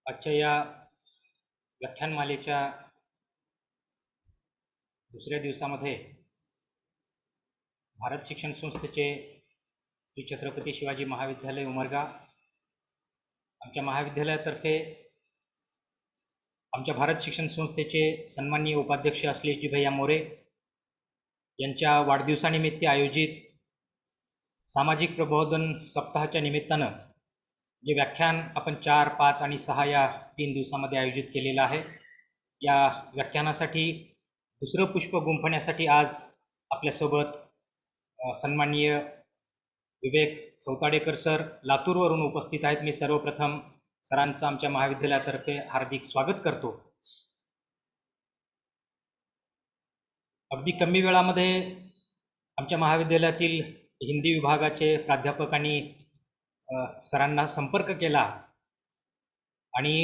आजच्या या व्याख्यानमालेच्या दुसऱ्या दिवसामध्ये भारत शिक्षण संस्थेचे श्री छत्रपती शिवाजी महाविद्यालय उमरगा आमच्या महाविद्यालयातर्फे आमच्या भारत शिक्षण संस्थेचे सन्माननीय उपाध्यक्ष अश्लेषजी भैया मोरे यांच्या वाढदिवसानिमित्त आयोजित सामाजिक प्रबोधन सप्ताहाच्या निमित्तानं जे व्याख्यान आपण 4, 5 आणि 6 या 3 दिवसामध्ये आयोजित केलेलं आहे, या व्याख्यानासाठी दुसरं पुष्प गुंफण्यासाठी आज आपल्यासोबत सन्माननीय विवेक चौताडेकर सर लातूरवरून उपस्थित आहेत. मी सर्वप्रथम सरांचं आमच्या महाविद्यालयातर्फे हार्दिक स्वागत करतो. अगदी कमी वेळामध्ये आमच्या महाविद्यालयातील हिंदी विभागाचे प्राध्यापकांनी सरांना संपर्क केला आणि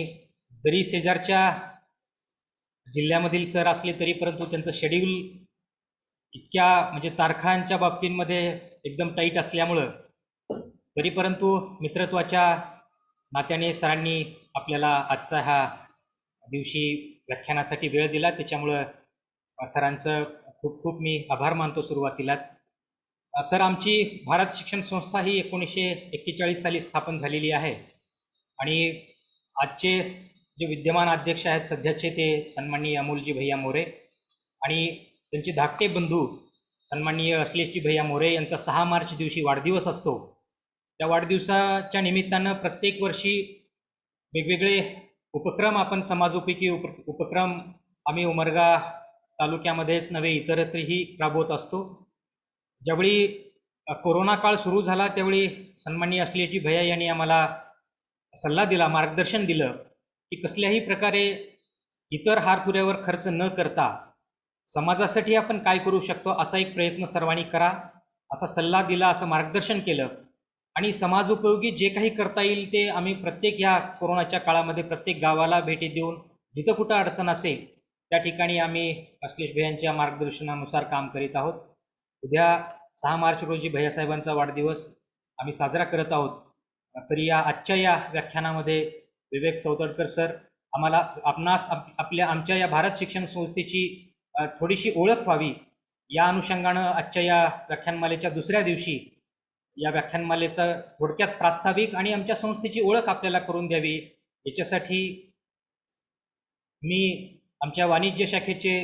जरी शेजारच्या जिल्ह्यामधील सर असले तरी परंतु त्यांचं शेड्यूल इतक्या म्हणजे तारखांच्या बाबतींमध्ये एकदम टाईट असल्यामुळं तरी परंतु मित्रत्वाच्या नात्याने सरांनी आपल्याला आजचा ह्या दिवशी व्याख्यानासाठी वेळ दिला. त्याच्यामुळं सरांचं खूप खूप मी आभार मानतो. सुरुवातीलाच सर, आमची भारत शिक्षण संस्था ही 1941 साली स्थापन झालेली आहे आणि आजचे जे विद्यमान अध्यक्ष आहेत सध्याचे ते सन्माननीय अमोलजी भैया मोरे आणि त्यांचे धाकटे बंधू सन्माननीय अश्लेषजी भैया मोरे यांचा 6 मार्च दिवशी वाढदिवस असतो. त्या वाढदिवसाच्या निमित्तानं प्रत्येक वर्षी वेगवेगळे उपक्रम आपण समाजोपयोगी उपक्रम आम्ही उमरगा तालुक्यामध्येच नव्हे इतरत्रही राबवत असतो. ज्यावेळी कोरोना काळ सुरू झाला त्यावेळी सन्माननीय अश्लेषजी भैया यांनी आम्हाला सल्ला दिला, मार्गदर्शन दिलं की कसल्याही प्रकारे इतर हारपुऱ्यावर खर्च न करता समाजासाठी आपण काय करू शकतो असा एक प्रयत्न सर्वांनी करा असा सल्ला दिला, असं मार्गदर्शन केलं आणि समाजोपयोगी जे काही करता येईल ते आम्ही प्रत्येक या कोरोनाच्या काळामध्ये प्रत्येक गावाला भेटी देऊन जिथं कुठं अडचण असेल त्या ठिकाणी आम्ही अश्लेष भैयांच्या मार्गदर्शनानुसार काम करीत आहोत. उद्या 6 मार्च रोजी भैयासाहेबांचा वाढदिवस आम्ही साजरा करत आहोत. तरी या आजच्या या व्याख्यानामध्ये विवेक चौताडकर सर आपणास आमच्या या भारत शिक्षण संस्थेची थोडीशी ओळख व्हावी या अनुषंगानं आजच्या या व्याख्यानमालेच्या दुसऱ्या दिवशी या व्याख्यानमालेचा थोडक्यात प्रास्ताविक आणि आमच्या संस्थेची ओळख आपल्याला करून द्यावी याच्यासाठी मी आमच्या वाणिज्य शाखेचे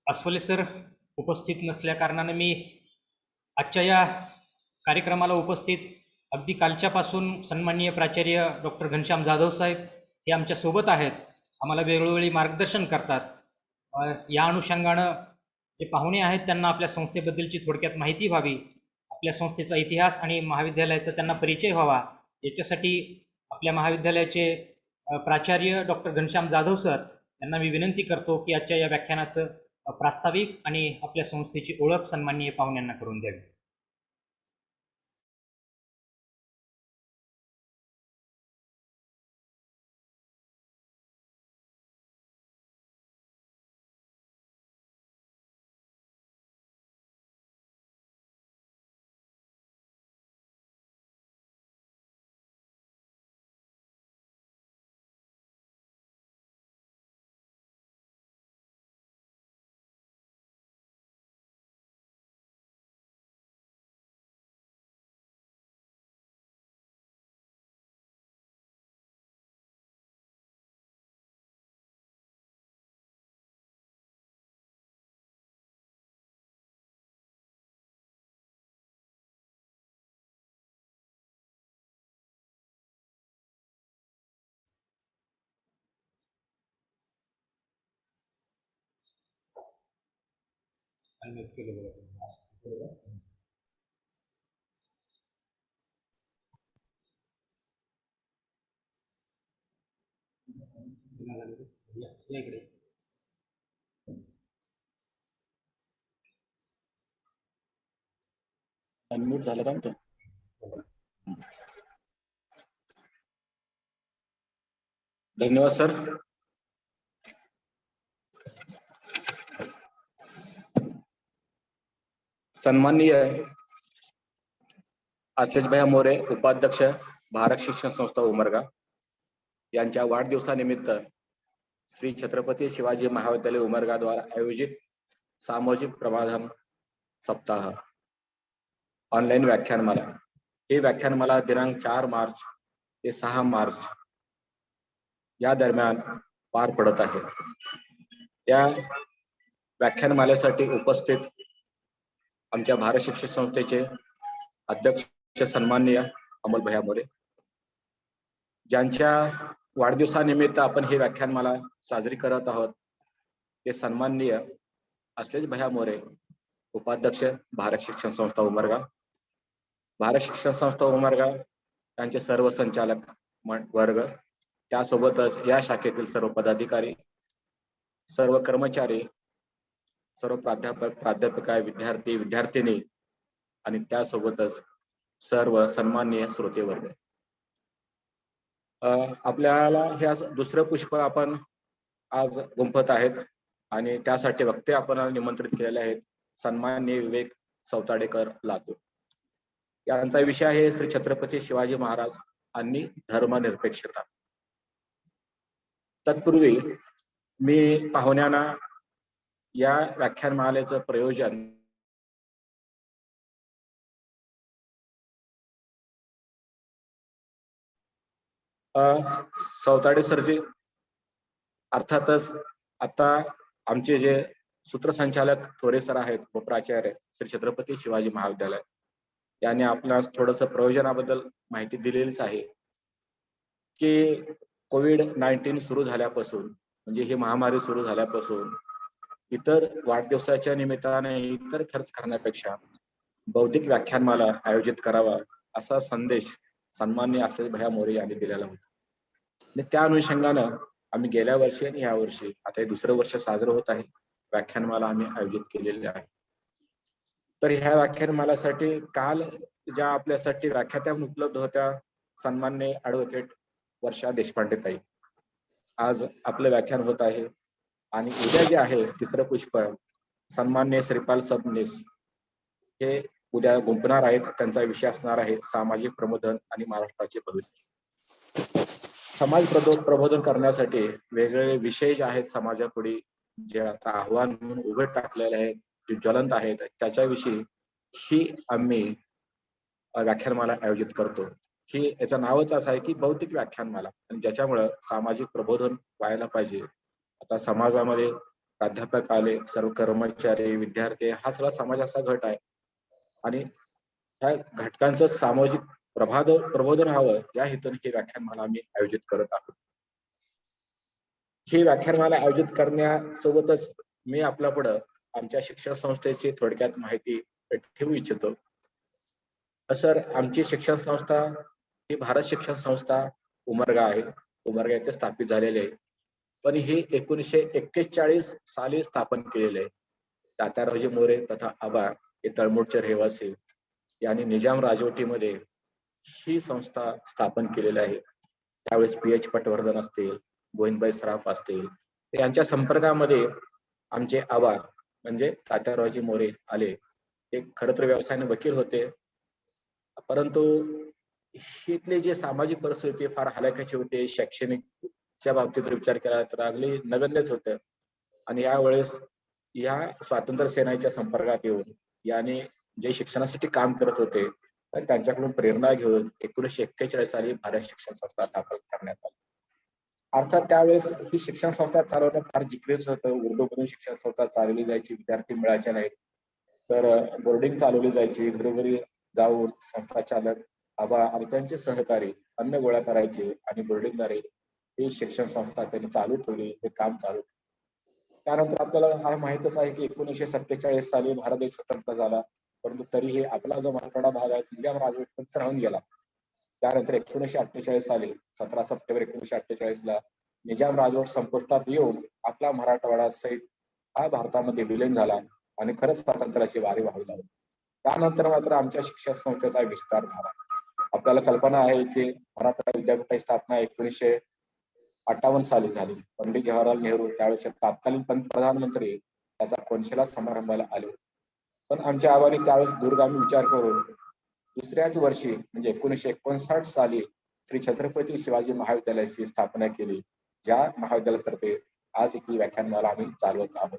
अस्वले सर उपस्थित नसल्या कारणाने मी आजच्या या कार्यक्रमाला उपस्थित अगदी कालच्यापासून सन्माननीय प्राचार्य डॉक्टर घनश्याम जाधव साहेब हे आमच्यासोबत आहेत, आम्हाला वेळोवेळी मार्गदर्शन करतात. या अनुषंगानं जे पाहुणे आहेत त्यांना आपल्या संस्थेबद्दलची थोडक्यात माहिती व्हावी, आपल्या संस्थेचा इतिहास आणि महाविद्यालयाचा त्यांना परिचय व्हावा याच्यासाठी आपल्या महाविद्यालयाचे प्राचार्य डॉक्टर घनश्याम जाधव सर यांना मी विनंती करतो की आजच्या या व्याख्यानाचं प्रास्ताविक आणि आपल्या संस्थेची ओळख सन्माननीय पाहुण्यांना करून द्यावी. अनम्यूट झालं का तो? धन्यवाद सर. सन्माननीय आशिष भैया मोरे, उपाध्यक्ष भारत शिक्षण संस्था उमरगा यांच्या वाढदिवसानिमित्त श्री छत्रपती शिवाजी महाविद्यालय उमरगा द्वारा आयोजित सामाजिक प्रबोधन सप्ताह ऑनलाईन व्याख्यानमाला. हे व्याख्यानमाला दिनांक 4 मार्च ते 6 मार्च या दरम्यान पार पडत आहे. या व्याख्यानमालेसाठी उपस्थित आमच्या भारत शिक्षण संस्थेचे अध्यक्ष सन्माननीय अमोल भैया मोरे, ज्यांच्या वाढदिवसानिमित्त आपण हे व्याख्यानमाला साजरी करत आहोत, ते सन्माननीय आशिष भैया मोरे, उपाध्यक्ष भारत शिक्षण संस्था उमरगा. भारत शिक्षण संस्था उमरगा यांचे सर्व संचालक वर्ग, त्यासोबतच या शाखेतील सर्व पदाधिकारी, सर्व कर्मचारी, सर्व प्राध्यापक, प्राध्यापिका, विद्यार्थी, विद्यार्थिनी आणि त्यासोबतच सर्व सन्माननीय श्रोते वर्ग. आपल्याला हे आज दुसरं पुष्प आपण आज गुंफत आहेत आणि त्यासाठी वक्ते आपण निमंत्रित केलेले आहेत सन्माननीय विवेक सौताडेकर लातूर. यांचा विषय आहे श्री छत्रपती शिवाजी महाराज आणि धर्मनिरपेक्षता. तत्पूर्वी मी पाहुण्यांना या व्याख्यानमालेचं प्रयोजन सौताडे सरजी, अर्थातच आता आमचे जे सूत्रसंचालक थोरे सर आहेत व प्राचार्य श्री छत्रपती शिवाजी महाविद्यालय यांनी आपल्यास थोडंसं प्रयोजनाबद्दल माहिती दिलेलीच आहे की कोविड-19 सुरू झाल्यापासून, म्हणजे ही महामारी सुरू झाल्यापासून इतर वाढदिवसाच्या निमित्ताने इतर खर्च करण्यापेक्षा बौद्धिक व्याख्यानमाला आयोजित करावा असा संदेश सन्माननीय आशिष भैया मोरे यांनी दिलेला होता. आणि त्या अनुषंगानं आम्ही गेल्या वर्षी आणि या वर्षी, आता हे दुसरं वर्ष साजरं होत आहे, व्याख्यानमाला आम्ही आयोजित केलेली आहे. तर ह्या व्याख्यानमालासाठी काल ज्या आपल्यासाठी व्याख्यात्या उपलब्ध होत्या सन्माननीय ॲडव्होकेट वर्षा देशपांडे ताई, आज आपलं व्याख्यान होत आहे. आणि उद्या जे आहे तिसरं पुष्प सन्माननीय श्रीपाल सबनीस हे उद्या गुंफणार आहेत. त्यांचा विषय असणार आहे सामाजिक प्रबोधन आणि महाराष्ट्राचे भविष्य. समाज प्रबोधन करण्यासाठी वेगवेगळे विषय जे आहेत समाजापुढे, जे आता आव्हान म्हणून उघड टाकलेले आहेत, जे ज्वलंत आहेत, त्याच्याविषयी ही आम्ही व्याख्यानमाला आयोजित करतो. ही याचं नावच असं आहे की बौद्धिक व्याख्यानमाला, आणि ज्याच्यामुळं सामाजिक प्रबोधन व्हायला पाहिजे. आता समाजामध्ये प्राध्यापक आले, सर्व कर्मचारी, विद्यार्थी, हा सगळा समाजाचा गट आहे आणि त्या घटकांचं सामाजिक प्रबोधन व्हावं या हेतूने ही व्याख्यानमाला आम्ही आयोजित करत आहोत. ही व्याख्यानमाला आयोजित करण्यासोबतच मी आपल्या पुढं आमच्या शिक्षण संस्थेची थोडक्यात माहिती ठेवू इच्छितो. सर, आमची शिक्षण संस्था ही भारत शिक्षण संस्था उमरगा आहे. उमरगा येथे स्थापित झालेली आहे, पण ही 1941 साली स्थापन केलेली आहे. तात्यारावजी मोरे तथा आबा हे तळमूळचे रहिवासी यांनी निजाम राजवटीमध्ये ही संस्था स्थापन केलेली आहे. त्यावेळेस PH पटवर्धन असतील, गोविंदभाई सराफ असतील, यांच्या संपर्कामध्ये आमचे आबा म्हणजे तात्यारावजी मोरे आले. ते खरं तर व्यवसायाने वकील होते, परंतु इथले जे सामाजिक परिस्थिती फार हलाखीची होते. शैक्षणिकच्या बाबतीत जर विचार केला तर अगदी नगण्यच होतं. आणि यावेळेस या स्वातंत्र्य सेनाच्या संपर्कात येऊन याने जे शिक्षणासाठी काम करत होते तर त्यांच्याकडून प्रेरणा घेऊन 1941 साली भारत शिक्षण संस्था स्थापन करण्यात आली. अर्थात त्यावेळेस ही शिक्षण संस्था चालवणं फार जिकरीच होतं. उर्दूमधून शिक्षण संस्था चालवली जायची, विद्यार्थी मिळायचे नाहीत, तर बोर्डिंग चालवली जायची. घरोघरी जाऊन संस्था चालक आबा आणि त्यांचे सहकारी अन्न गोळा करायचे आणि बोर्डिंगद्वारे ही शिक्षण संस्था त्यांनी चालू ठेवली, हे काम चालू. त्यानंतर आपल्याला हा माहितच आहे की 1947 साली भारत देश स्वतंत्र झाला, परंतु तरीही आपला जो मराठवाडा भाग आहे निजाम राजवटीत राहून गेला. त्यानंतर 1948 साली 17 सप्टेंबर 1948 ला निजाम राजवट संपुष्टात येऊन आपला मराठवाडा सहित हा भारतामध्ये विलीन झाला आणि खरंच स्वातंत्र्याची वारी वाहू लागली. त्यानंतर मात्र आमच्या शिक्षण संस्थेचा विस्तार झाला. आपल्याला कल्पना आहे की मराठवाडा विद्यापीठाची स्थापना 1958 साली झाली. पंडित जवाहरलाल नेहरू त्यावेळेचे तत्कालीन प्रधानमंत्री त्याचा कोनशिला समारंभाला आले. पण आमच्या आबांनी त्यावेळेस दूरगामी विचार करून दुसऱ्याच वर्षी म्हणजे 1959 साली श्री छत्रपती शिवाजी महाविद्यालयाची स्थापना केली, ज्या महाविद्यालयातर्फे आज ही व्याख्यानमाला आम्ही चालवत आहोत.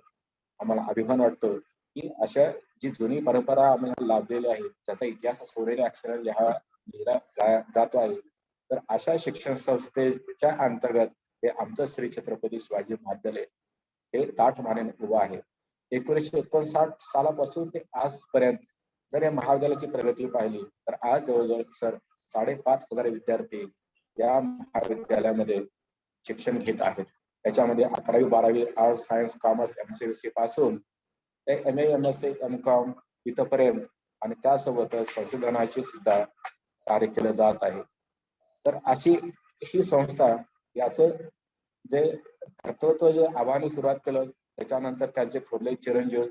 आम्हाला अभिमान वाटतो की अशा जी जुनी परंपरा आम्हाला लाभलेली आहे, ज्याचा इतिहास सोनेरी अक्षराने लिहिला जातो आहे, तर अशा शिक्षण संस्थेच्या अंतर्गत हे आमचं श्री छत्रपती शिवाजी महाविद्यालय हे ताठ मानेने उभं आहे. 1959 सालापासून ते आजपर्यंत जर या महाविद्यालयाची प्रगती पाहिली तर आज जवळजवळ सर 5,500 विद्यार्थी या महाविद्यालयामध्ये शिक्षण घेत आहेत. त्याच्यामध्ये 11वी 12वी आर्ट्स सायन्स कॉमर्स MSc पासून ते MA MSc MCOM इथपर्यंत आणि त्यासोबतच संशोधनाचे सुद्धा कार्य केलं जात आहे. तर अशी ही संस्था याचं जे कर्तृत्व जे आबांनी सुरुवात केलं त्याच्यानंतर त्यांचे थोरले चिरंजीव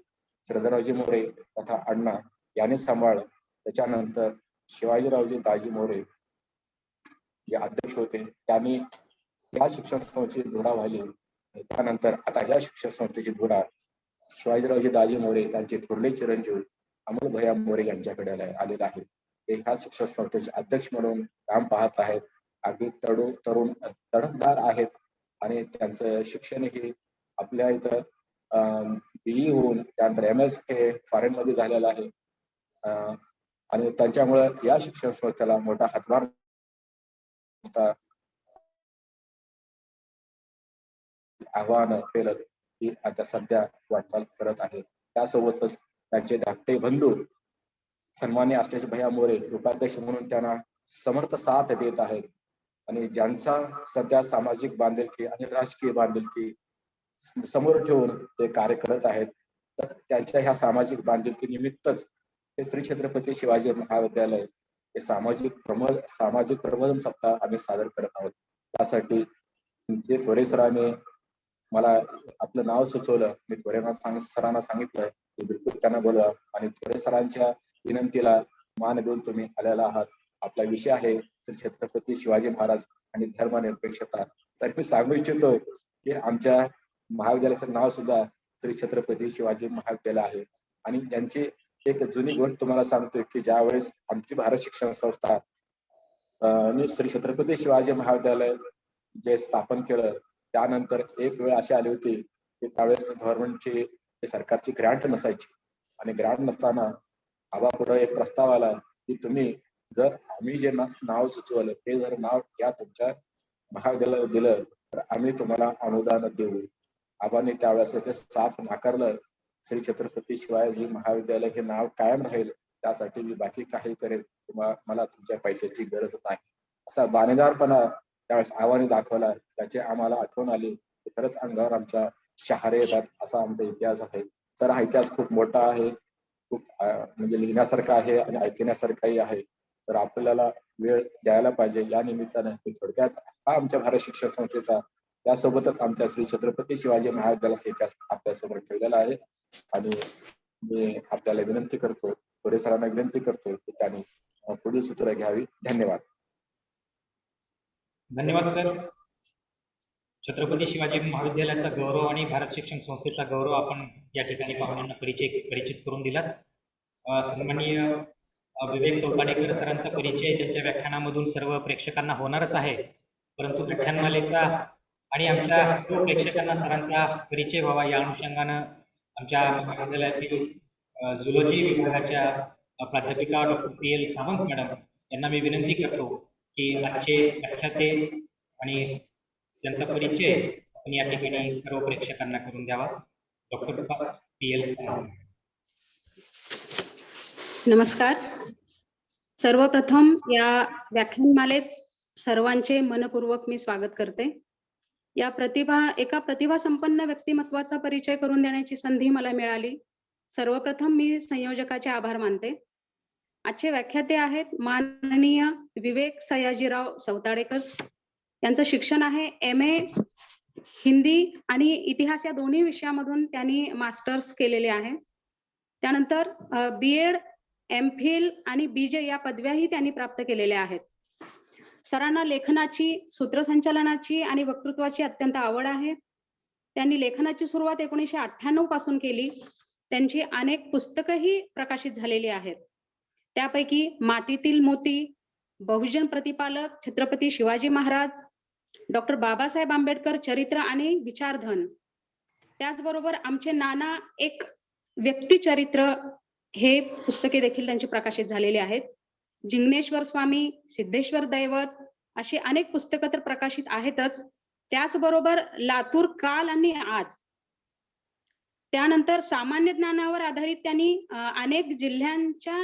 श्रीधररावजी मोरे तथा अण्णा यांनी सांभाळलं. त्याच्यानंतर शिवाजीरावजी दाजी मोरे जे अध्यक्ष होते त्यांनी या शिक्षण संस्थेची धुरा वाहिली. त्यानंतर आता या शिक्षण संस्थेची धुरा शिवाजीरावजी दाजी मोरे यांचे थोरले चिरंजीव अमोल भैया मोरे यांच्याकडे आलेला आहे. ते ह्या शिक्षण संस्थेचे अध्यक्ष म्हणून काम पाहत आहेत. अगदी तरुण तडफदार आहेत आणि त्यांचं शिक्षण हे आपल्या इथं BE होऊन त्यानंतर MS हे फॉरेन मध्ये झालेलं आहे आणि त्यांच्यामुळे या शिक्षण संस्थेला मोठा हातभार आव्हान पेलत ही आता सध्या वाटचाल करत आहे. त्यासोबतच त्यांचे धाकटे बंधू सन्माननीय आशिष भैया मोरे उपाध्यक्ष म्हणून त्यांना समर्थ साथ देत आहेत आणि ज्यांचा सध्या सामाजिक बांधिलकी आणि राजकीय बांधिलकी समोर ठेवून ते कार्य करत आहेत. तर त्यांच्या ह्या सामाजिक बांधिलकी निमित्तच हे श्री छत्रपती शिवाजी महाविद्यालय हे सामाजिक प्रबोधन सप्ताह आम्ही सादर करत आहोत. त्यासाठी जे थोरे सरांनी मला आपलं नाव सुचवलं, मी थोरे सरांना सांगितलं की बिलकुल त्यांना बोलवा आणि थोरे सरांच्या विनंतीला मान देऊन तुम्ही आलेला आहात. आपला विषय आहे श्री छत्रपती शिवाजी महाराज आणि धर्मनिरपेक्षता. तर मी सांगू इच्छितो की आमच्या महाविद्यालयाचं नाव सुद्धा श्री छत्रपती शिवाजी महाविद्यालय आहे आणि यांची एक जुनी गोष्ट तुम्हाला सांगतोय की ज्यावेळेस आमची भारत शिक्षण संस्था श्री छत्रपती शिवाजी महाविद्यालय जे स्थापन केलं त्यानंतर एक वेळ अशी आली होती की त्यावेळेस गव्हर्नमेंटची सरकारची ग्रँट नसायची आणि ग्रँट नसताना आबापुढे एक प्रस्ताव आला की तुम्ही जर आम्ही जे नाव सुचवलं ते जर नाव या तुमच्या महाविद्यालयाला दिलं तर आम्ही तुम्हाला अनुदान देऊ. आबांनी त्यावेळेस ते साफ नाकारलं. श्री छत्रपती शिवाजी महाविद्यालय हे नाव कायम राहील त्यासाठी मी बाकी काही करेल, मला तुमच्या पैशाची गरज नाही असा बाणेदारपणा त्यावेळेस आबांनी दाखवला. त्याची आम्हाला आठवण आली. खरंच अंगावर आमच्या शहारे येतात असा आमचा इतिहास आहे. सर हा इतिहास खूप मोठा आहे, खूप म्हणजे लिहिण्यासारखा आहे आणि ऐकण्यासारखाही आहे. तर आपल्याला वेळ द्यायला पाहिजे. या निमित्तानं मी थोडक्यात हा आमच्या भारत शिक्षण संस्थेचा त्यासोबतच आमच्या श्री छत्रपती शिवाजी महाविद्यालयाचा इतिहास आपल्यासमोर ठेवलेला आहे आणि मी आपल्याला विनंती करतो, थोडे सरांना विनंती करतो की त्यांनी पुढील सूत्र घ्यावी. धन्यवाद. धन्यवाद सर. छत्रपती शिवाजी महाविद्यालयाचा गौरव आणि भारत शिक्षण संस्थेचा गौरव आपण या ठिकाणी पाहुण्यांना परिचित करून दिलात. सन्माननीय विवेक चौपाडेकर सरांचा परिचय त्यांच्या व्याख्यानामधून सर्व प्रेक्षकांना होणारच आहे, परंतु व्याख्यानमालेचा आणि आमच्या सर्व प्रेक्षकांना सरांचा परिचय व्हावा या अनुषंगानं आमच्या महाविद्यालयातील झुलॉजी विभागाच्या प्राध्यापिका डॉक्टर PL सावंत मॅडम यांना मी विनंती करतो की आजचे व्याख्याते आणि त्यांचा परिचय आपण या ठिकाणी सर्व प्रेक्षकांना करून द्यावा. Doctor PL Sawant. नमस्कार. सर्वप्रथम या व्याख्यानमालेत सर्वांचे मनपूर्वक मी स्वागत करते. एका प्रतिभा संपन्न व्यक्तिमत्वाचा परिचय करून देण्याची संधी मला मिळाली. सर्वप्रथम मी संयोजकाचे आभार मानते. आजचे व्याख्याते आहेत माननीय विवेक सयाजीराव चौताडेकर. त्यांचं शिक्षण आहे MA हिंदी आणि इतिहास या दोन्ही विषयामधून त्यांनी मास्टर्स केलेले आहे. त्यानंतर B.Ed एम.फिल आणि बी.जे. या पदव्याही त्यांनी प्राप्त केलेल्या आहेत. सरांना लेखनाची, सूत्रसंचालनाची आणि वक्तृत्वाची अत्यंत आवड आहे. त्यांनी लेखनाची सुरुवात 1998 पासून केली. त्यांची अनेक पुस्तकंही प्रकाशित झालेली आहेत. त्यापैकी मातीतील मोती, बहुजन प्रतिपालक, छत्रपती शिवाजी महाराज, डॉक्टर बाबासाहेब आंबेडकर चरित्र आणि विचारधन, त्याचबरोबर आमचे नाना एक व्यक्तिचरित्र हे पुस्तके देखील त्यांची प्रकाशित झालेली आहेत. जिग्नेश्वर स्वामी, सिद्धेश्वर दैवत अशी अनेक पुस्तकं तर प्रकाशित आहेतच. त्याचबरोबर लातूर काल आणि आज, त्यानंतर सामान्य ज्ञानावर आधारित त्यांनी अनेक जिल्ह्यांच्या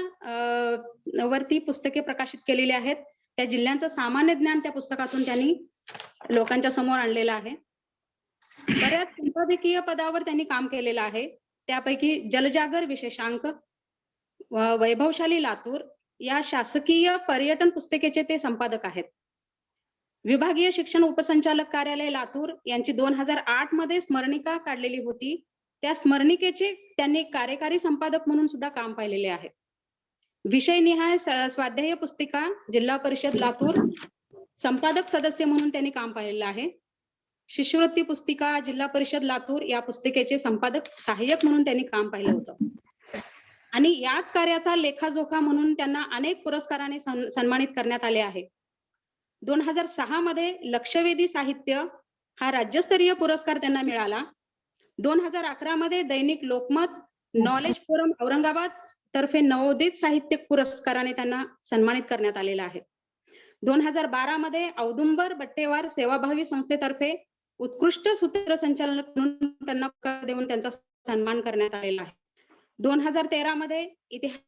वरती पुस्तके प्रकाशित केलेली आहेत. त्या जिल्ह्यांचं सामान्य ज्ञान त्या पुस्तकातून त्यांनी लोकांच्या समोर आणलेलं आहे. बऱ्याच संपादकीय पदावर त्यांनी काम केलेलं आहे. त्यापैकी जलजागर विशेषांक, वैभवशाली लातूर या शासकीय पर्यटन पुस्तिकेचे ते संपादक आहेत. विभागीय शिक्षण उपसंचालक कार्यालय लातूर यांची 2008 मध्ये स्मरणिका काढलेली होती. त्या स्मरणिकेचे त्यांनी कार्यकारी संपादक म्हणून सुद्धा काम पाहिलेले आहे. विषयनिहाय स्वाध्याय पुस्तिका जिल्हा परिषद लातूर संपादक सदस्य म्हणून त्यांनी काम पाहिलेलं आहे. शिष्यवृत्ती पुस्तिका जिल्हा परिषद लातूर या पुस्तिकेचे संपादक सहाय्यक म्हणून त्यांनी काम पाहिलं होतं. आणि याच कार्याचा लेखाजोखा म्हणून त्यांना अनेक पुरस्काराने सन्मानित करण्यात आले आहे. 2006 मध्ये लक्षवेधी साहित्य हा राज्यस्तरीय पुरस्कार त्यांना मिळाला. 2011 मध्ये दैनिक लोकमत नॉलेज फोरम औरंगाबाद तर्फे नवोदित साहित्य पुरस्काराने त्यांना सन्मानित करण्यात आलेला आहे. 2012 मध्ये औदुंबर बट्टेवार सेवाभावी संस्थेतर्फे उत्कृष्ट सूत्रसंचालक म्हणून त्यांना पुरस्कार देऊन त्यांचा सन्मान करण्यात आलेला आहे. 2013 मध्ये इतिहास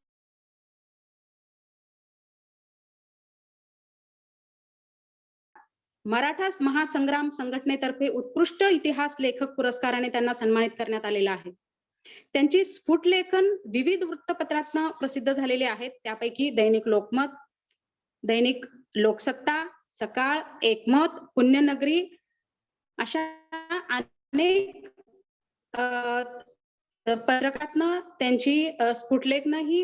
मराठा महासंग्राम संघटनेतर्फे उत्कृष्ट इतिहास लेखक पुरस्काराने त्यांना सन्मानित करण्यात आलेला आहे. त्यांची स्फुट लेखन विविध वृत्तपत्रातनं प्रसिद्ध झालेले आहेत. त्यापैकी दैनिक लोकमत, दैनिक लोकसत्ता, सकाळ, एकमत, पुण्यनगरी अशा अनेक पत्रकातनं त्यांची स्फुटलेखनही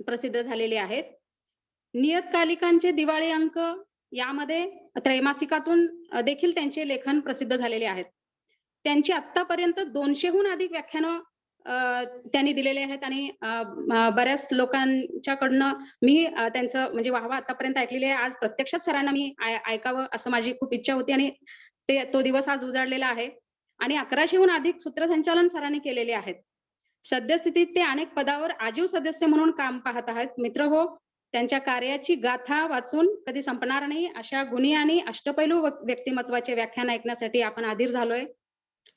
प्रसिद्ध झालेली आहेत. नियतकालिकांचे दिवाळी अंक यामध्ये त्रैमासिकातून देखील त्यांचे लेखन प्रसिद्ध झालेले आहेत. त्यांची आतापर्यंत 200हून अधिक व्याख्यानं त्यांनी दिलेले आहेत आणि बऱ्याच लोकांच्याकडनं मी त्यांचं म्हणजे वाहवा आतापर्यंत ऐकलेले आहे. आज प्रत्यक्षात सरांना मी ऐकावं असं माझी खूप इच्छा होती आणि तो दिवस आज उजाडलेला आहे. आणि 1100हून अधिक सूत्रसंचालन सरांनी केलेले आहेत. सद्यस्थितीत ते अनेक पदावर आजीव सदस्य म्हणून काम पाहत आहेत. मित्र हो, त्यांच्या कार्याची गाथा वाचून कधी संपणार नाही अशा गुणी आणि अष्टपैलू व्यक्तिमत्वाचे व्याख्यान ऐकण्यासाठी आपण अधीर झालोय.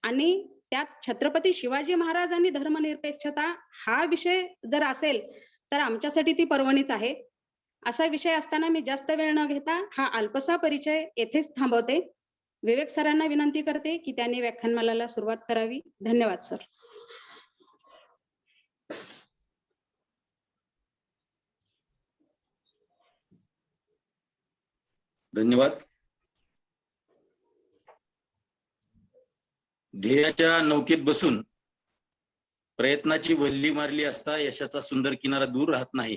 आणि त्यात छत्रपती शिवाजी महाराजांनी धर्मनिरपेक्षता हा विषय जर असेल तर आमच्यासाठी ती पर्वणीच आहे. असा विषय असताना मी जास्त वेळ न घेता हा अल्पसा परिचय येथेच थांबवते. विवेक सरांना विनंती करते की त्यांनी व्याख्यानमालेला सुरुवात करावी. धन्यवाद सर. धन्यवाद. ध्येयाच्या नौकेत बसून प्रयत्नाची वल्ली मारली असता यशाचा सुंदर किनारा दूर राहत नाही.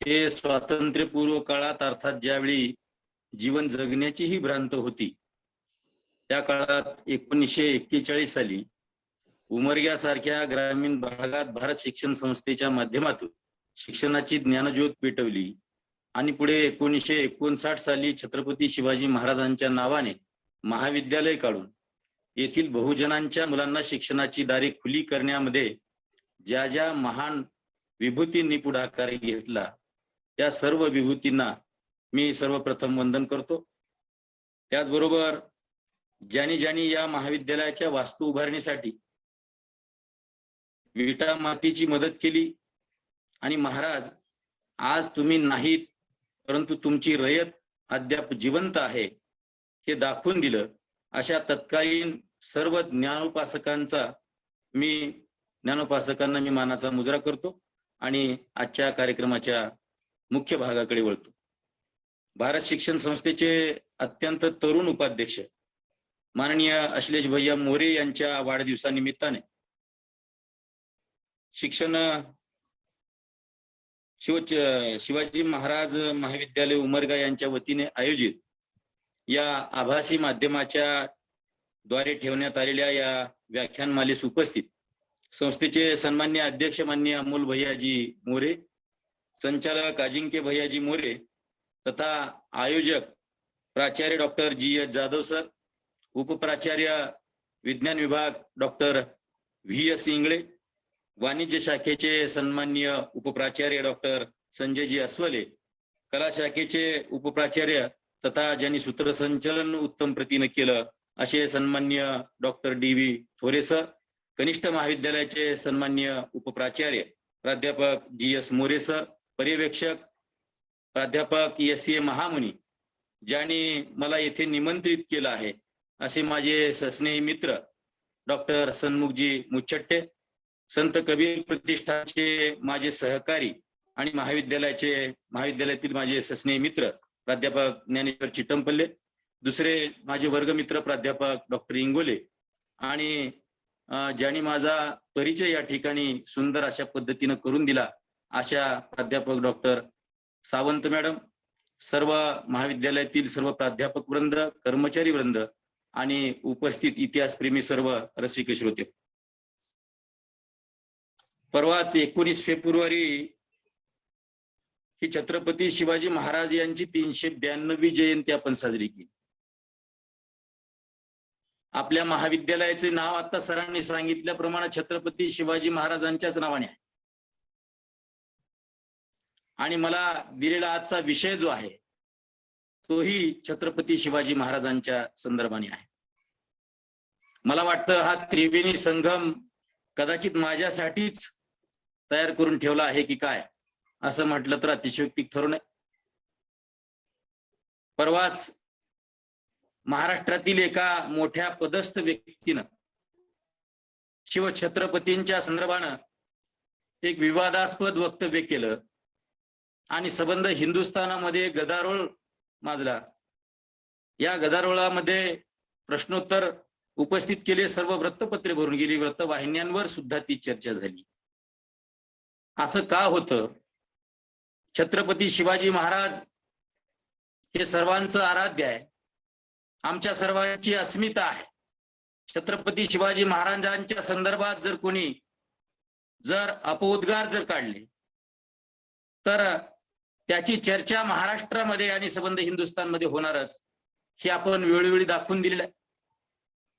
हे स्वातंत्र्यपूर्व काळात अर्थात ज्यावेळी जीवन जगण्याचीही भ्रांत होती त्या काळात 1941 साली उमरग्या सारख्या ग्रामीण भागात भारत शिक्षण संस्थेच्या माध्यमातून शिक्षणाची ज्ञानज्योत पेटवली आणि पुढे 1959 साली छत्रपती शिवाजी महाराजांच्या नावाने महाविद्यालय काढून येथील बहुजनांच्या मुलांना शिक्षणाची दारे खुली करण्यामध्ये ज्या ज्या महान विभूतींनी पुढाकार घेतला त्या सर्व विभूतींना मी सर्वप्रथम वंदन करतो. त्याचबरोबर ज्यांनी ज्यांनी या महाविद्यालयाच्या वास्तू उभारणीसाठी विटा मातीची मदत केली आणि महाराज आज तुम्ही नाहीत परंतु तुमची रयत अद्याप जिवंत आहे हे दाखवून दिलं अशा तत्कालीन सर्व ज्ञानोपासकांना मी मानाचा मुजरा करतो आणि आजच्या कार्यक्रमाच्या मुख्य भागाकडे वळतो. भारत शिक्षण संस्थेचे अत्यंत तरुण उपाध्यक्ष माननीय अश्लेष भैया मोरे यांच्या वाढदिवसानिमित्ताने शिक्षण शिवाजी महाराज महाविद्यालय उमरगा यांच्या वतीने आयोजित या आभासी माध्यमाच्या द्वारे ठेवण्यात आलेल्या या व्याख्यानमालेस उपस्थित संस्थेचे सन्माननीय अध्यक्ष माननीय अमोल भैयाजी मोरे, संचालक अजिंक्य भैयाजी मोरे तथा आयोजक प्राचार्य डॉक्टर जी.एस. जाधव सर, उपप्राचार्य विज्ञान विभाग डॉक्टर व्ही.एस. इंगळे, वाणिज्य शाखेचे सन्माननीय उपप्राचार्य डॉक्टर संजयजी अस्वले, कला शाखेचे उपप्राचार्य तथा ज्यांनी सूत्रसंचलन उत्तम प्रतीने केलं असे सन्माननीय डॉक्टर डी.व्ही. थोरे सर, कनिष्ठ महाविद्यालयाचे सन्माननीय उपप्राचार्य प्राध्यापक जी.एस. मोरे सर, पर्यवेक्षक प्राध्यापक एस.ए. महामुनी, ज्यांनी मला येथे निमंत्रित केलं आहे असे माझे सस्नेही मित्र डॉक्टर सन्मुखजी मुच्छट्टे, संत कबीर प्रतिष्ठानचे माझे सहकारी आणि महाविद्यालयातील माझे सस्नेही मित्र प्राध्यापक ज्ञानेश्वर चिटंपल्ले, दुसरे माझे वर्गमित्र प्राध्यापक डॉक्टर इंगोले आणि ज्यांनी माझा परिचय या ठिकाणी सुंदर अशा पद्धतीनं करून दिला अशा प्राध्यापक डॉक्टर सावंत मॅडम, सर्व महाविद्यालयातील सर्व प्राध्यापक वृंद, कर्मचारी वृंद आणि उपस्थित इतिहासप्रेमी सर्व रसिक श्रोते. परवाच 19 फेब्रुवारी ही छत्रपती शिवाजी महाराज यांची 392वी जयंती आपण साजरी केली. आपल्या महाविद्यालयाचे नाव आता सरांनी सांगितल्याप्रमाणे छत्रपती शिवाजी महाराजांच्याच नावाने आहे आणि मला दिलेला आजचा विषय जो आहे तोही छत्रपती शिवाजी महाराजांच्या संदर्भाने आहे. मला वाटतं हा त्रिवेणी संगम कदाचित माझ्यासाठीच तयार करून ठेवला आहे की काय असं म्हटलं तर अतिशयोक्ती ठरू नये. परवाच महाराष्ट्रातील एका मोठ्या पदस्थ व्यक्तीनं शिवछत्रपतींच्या संदर्भानं एक विवादास्पद वक्तव्य केलं आणि सबंध हिंदुस्थानामध्ये गदारोळ माजला. या गदारोळामध्ये प्रश्नोत्तर उपस्थित केले, सर्व वृत्तपत्रे भरून गेली, वृत्तवाहिन्यांवर सुद्धा ती चर्चा झाली. असं का होतं? छत्रपती शिवाजी महाराज हे सर्वांचं आराध्य आहे, आमच्या सर्वांची अस्मिता आहे. छत्रपती शिवाजी महाराजांच्या संदर्भात जर कोणी अपउद्गार जर काढले तर त्याची चर्चा महाराष्ट्रामध्ये आणि सबंध हिंदुस्थानमध्ये होणारच हे आपण वेळोवेळी दाखवून दिलेलं आहे.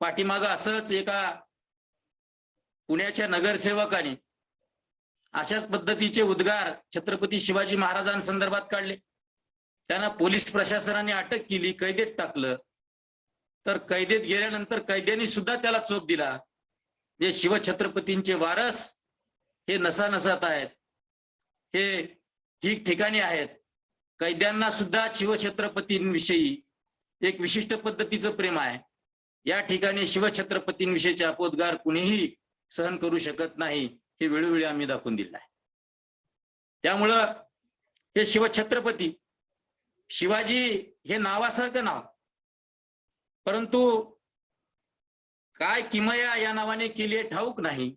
पाठीमागं असंच एका पुण्याच्या नगरसेवकाने अशाच पद्धतीचे उद्गार छत्रपती शिवाजी महाराजांसंदर्भात काढले. त्यांना पोलीस प्रशासनाने अटक केली, कैदेत टाकलं. तर कैदेत गेल्यानंतर कैद्यांनी सुद्धा त्याला चोप दिला. जे शिवछत्रपतींचे वारस हे नसानसात आहेत, हे ठिकठिकाणी आहेत. कैद्यांना सुद्धा शिवछत्रपतींविषयी एक विशिष्ट पद्धतीचं प्रेम आहे. या ठिकाणी शिवछत्रपतींविषयीचे अपउद्गार कुणीही सहन करू शकत नाही हे वेळोवेळी आम्ही दाखवून दिलं आहे. त्यामुळं हे शिवछत्रपती शिवाजी हे नावासारखं नाव, परंतु काय किमया या नावाने केली ठाऊक नाही.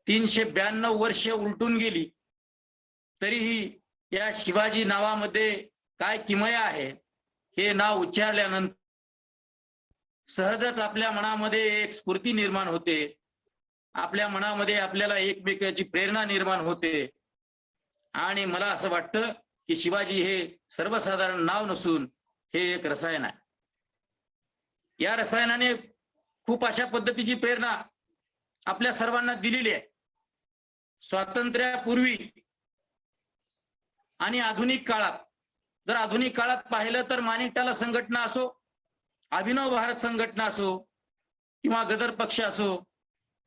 392 वर्ष उलटून गेली तरीही या शिवाजी नावामध्ये काय किमया आहे हे नाव उच्चारल्यानंतर सहजच आपल्या मनामध्ये एक स्फूर्ती निर्माण होते, आपल्या मनामध्ये आपल्याला एकमेकाची प्रेरणा निर्माण होते. आणि मला असं वाटतं की शिवाजी हे सर्वसाधारण नाव नसून हे एक रसायन आहे. या रसायनाने खूप अशा पद्धतीची प्रेरणा आपल्या सर्वांना दिलेली आहे. स्वातंत्र्यापूर्वी आणि आधुनिक काळात, जर आधुनिक काळात पाहिलं तर माणिकटाला संघटना असो, अभिनव भारत संघटना असो किंवा गदर पक्ष असो,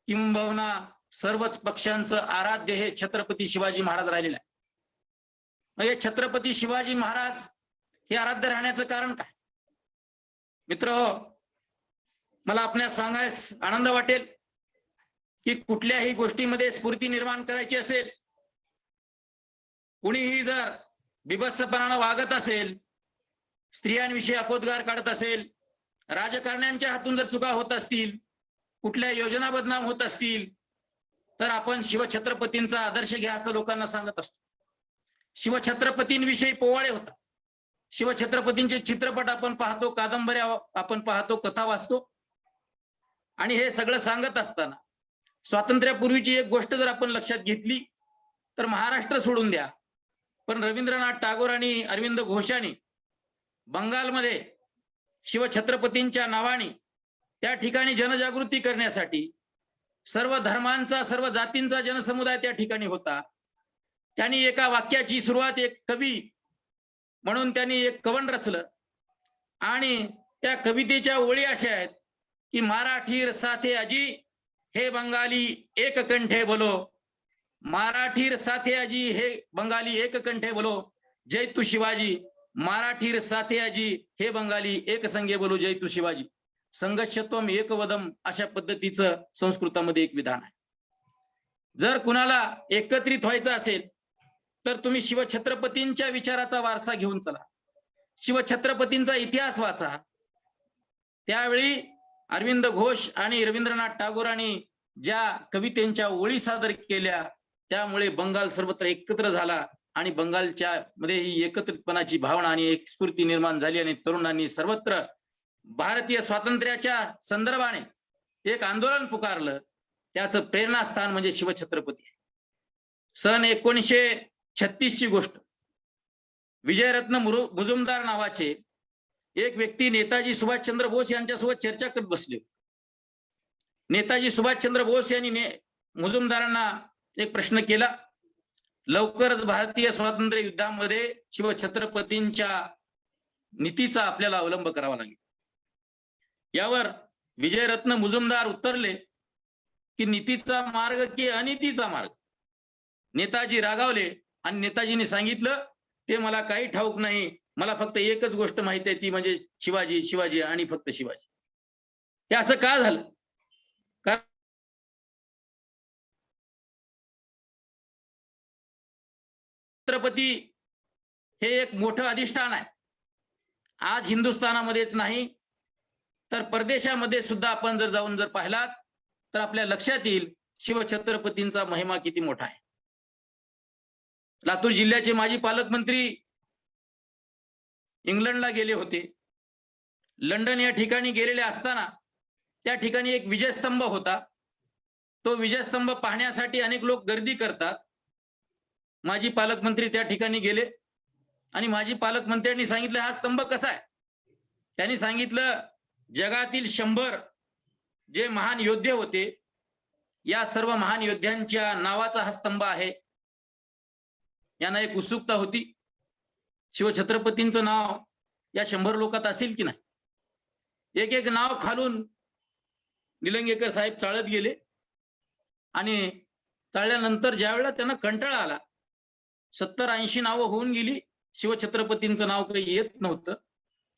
किंबहुना सर्वच पक्षांचं आराध्य हे छत्रपती शिवाजी महाराज राहिलेलं आहे. म्हणजे छत्रपती शिवाजी महाराज हे आराध्य राहण्याचं कारण काय? मित्र, मला आपल्याला सांगायस आनंद वाटेल की कुठल्याही गोष्टीमध्ये स्फूर्ती निर्माण करायची असेल, कुणीही जर बिभत्सपणानं वागत असेल, स्त्रियांविषयी अपउद्गार काढत असेल, राजकारण्यांच्या हातून जर चुका होत असतील, कुठल्या योजना बदनाम होत असतील, तर आपण शिवछत्रपतींचा आदर्श घ्या असं लोकांना सांगत असतो. शिवछत्रपतींविषयी पोवाडे होतात. शिवछत्रपतींचे चित्रपट आपण पाहतो, कादंबऱ्या आपण पाहतो, कथा वाचतो. आणि हे सगळं सांगत असताना स्वातंत्र्यापूर्वीची एक गोष्ट जर आपण लक्षात घेतली तर महाराष्ट्र सोडून द्या, पण रवींद्रनाथ टागोर आणि अरविंद घोषांनी बंगालमध्ये शिवछत्रपतींच्या नावाने त्या ठिकाणी जनजागृती करण्यासाठी सर्व धर्मांचा, सर्व जातींचा जनसमुदाय त्या ठिकाणी होता. त्यांनी एका वाक्याची सुरुवात, एक कवी म्हणून त्यांनी एक कवन रचलं आणि त्या कवितेच्या ओळी अशा आहेत की मराठीर साथे अजी हे बंगाली एक कंठे बोलो, मराठीर साथे अजी हे बंगाली एक कंठे बोलो, जय तू शिवाजी. मराठीर साथे अजी हे बंगाली एक संगे बोलो, जय तू शिवाजी. संघर्षत्वम एकवदम अशा पद्धतीचं संस्कृतामध्ये एक विधान आहे. जर कुणाला एकत्रित व्हायचं असेल तर तुम्ही शिवछत्रपतींच्या विचाराचा वारसा घेऊन चला, शिवछत्रपतींचा इतिहास वाचा. त्यावेळी अरविंद घोष आणि रवींद्रनाथ टागोरांनी ज्या कवितेच्या ओळी सादर केल्या त्यामुळे बंगाल सर्वत्र एकत्र झाला आणि बंगालच्या मध्ये ही एकत्रितपणाची भावना आणि एक स्फूर्ती निर्माण झाली आणि तरुणांनी सर्वत्र भारतीय स्वातंत्र्याच्या संदर्भाने एक आंदोलन पुकारलं. त्याचं प्रेरणास्थान म्हणजे शिवछत्रपती. सन 1936 ची गोष्ट. विजयरत्न मुजुमदार नावाचे एक व्यक्ती नेताजी सुभाषचंद्र बोस यांच्यासोबत चर्चा करत बसले. नेताजी सुभाषचंद्र बोस यांनी मुजुमदारांना एक प्रश्न केला, लवकरच भारतीय स्वातंत्र्य युद्धामध्ये शिवछत्रपतींच्या नीतीचा आपल्याला अवलंब करावा लागेल. यावर विजयरत्न मुजुमदार उत्तरले की नीतीचा मार्ग की अनितीचा मार्ग. नेताजी रागावले आणि नेताजींनी सांगितलं, ते मला काही ठाऊक नाही, मला फक्त एकच गोष्ट माहिती आहे, ती म्हणजे शिवाजी, शिवाजी आणि फक्त शिवाजी. हे असं का झालं? छत्रपती हे एक मोठं अधिष्ठान आहे. आज हिंदुस्थानामध्येच नाही तर परदेशामध्ये सुद्धा आपण जर जाऊन जर पाहिलात तर आपल्या लक्षात येईल शिवछत्रपतींचा महिमा किती मोठा आहे. लातूर जिल्ह्याचे माजी पालकमंत्री इंग्लंडला गेले होते. लंडन या ठिकाणी गेलेले असताना त्या ठिकाणी एक विजयस्तंभ होता. तो विजयस्तंभ पाहण्यासाठी अनेक लोक गर्दी करतात. माजी पालकमंत्री त्या ठिकाणी गेले आणि माजी पालकमंत्र्यांनी सांगितलं, हा स्तंभ कसा आहे? त्यांनी सांगितलं, जगातील 100 जे महान योद्धे होते या सर्व महान योद्ध्यांच्या नावाचा हा स्तंभ आहे. यांना एक उत्सुकता होती, शिवछत्रपतींचं नाव या 100 लोकात असेल की नाही. एक एक नाव खालून निलंगेकर साहेब चाळत गेले आणि चाळल्यानंतर ज्या वेळेला त्यांना कंटाळा आला, 70-80 नावं होऊन गेली, शिवछत्रपतींचं नाव काही येत नव्हतं.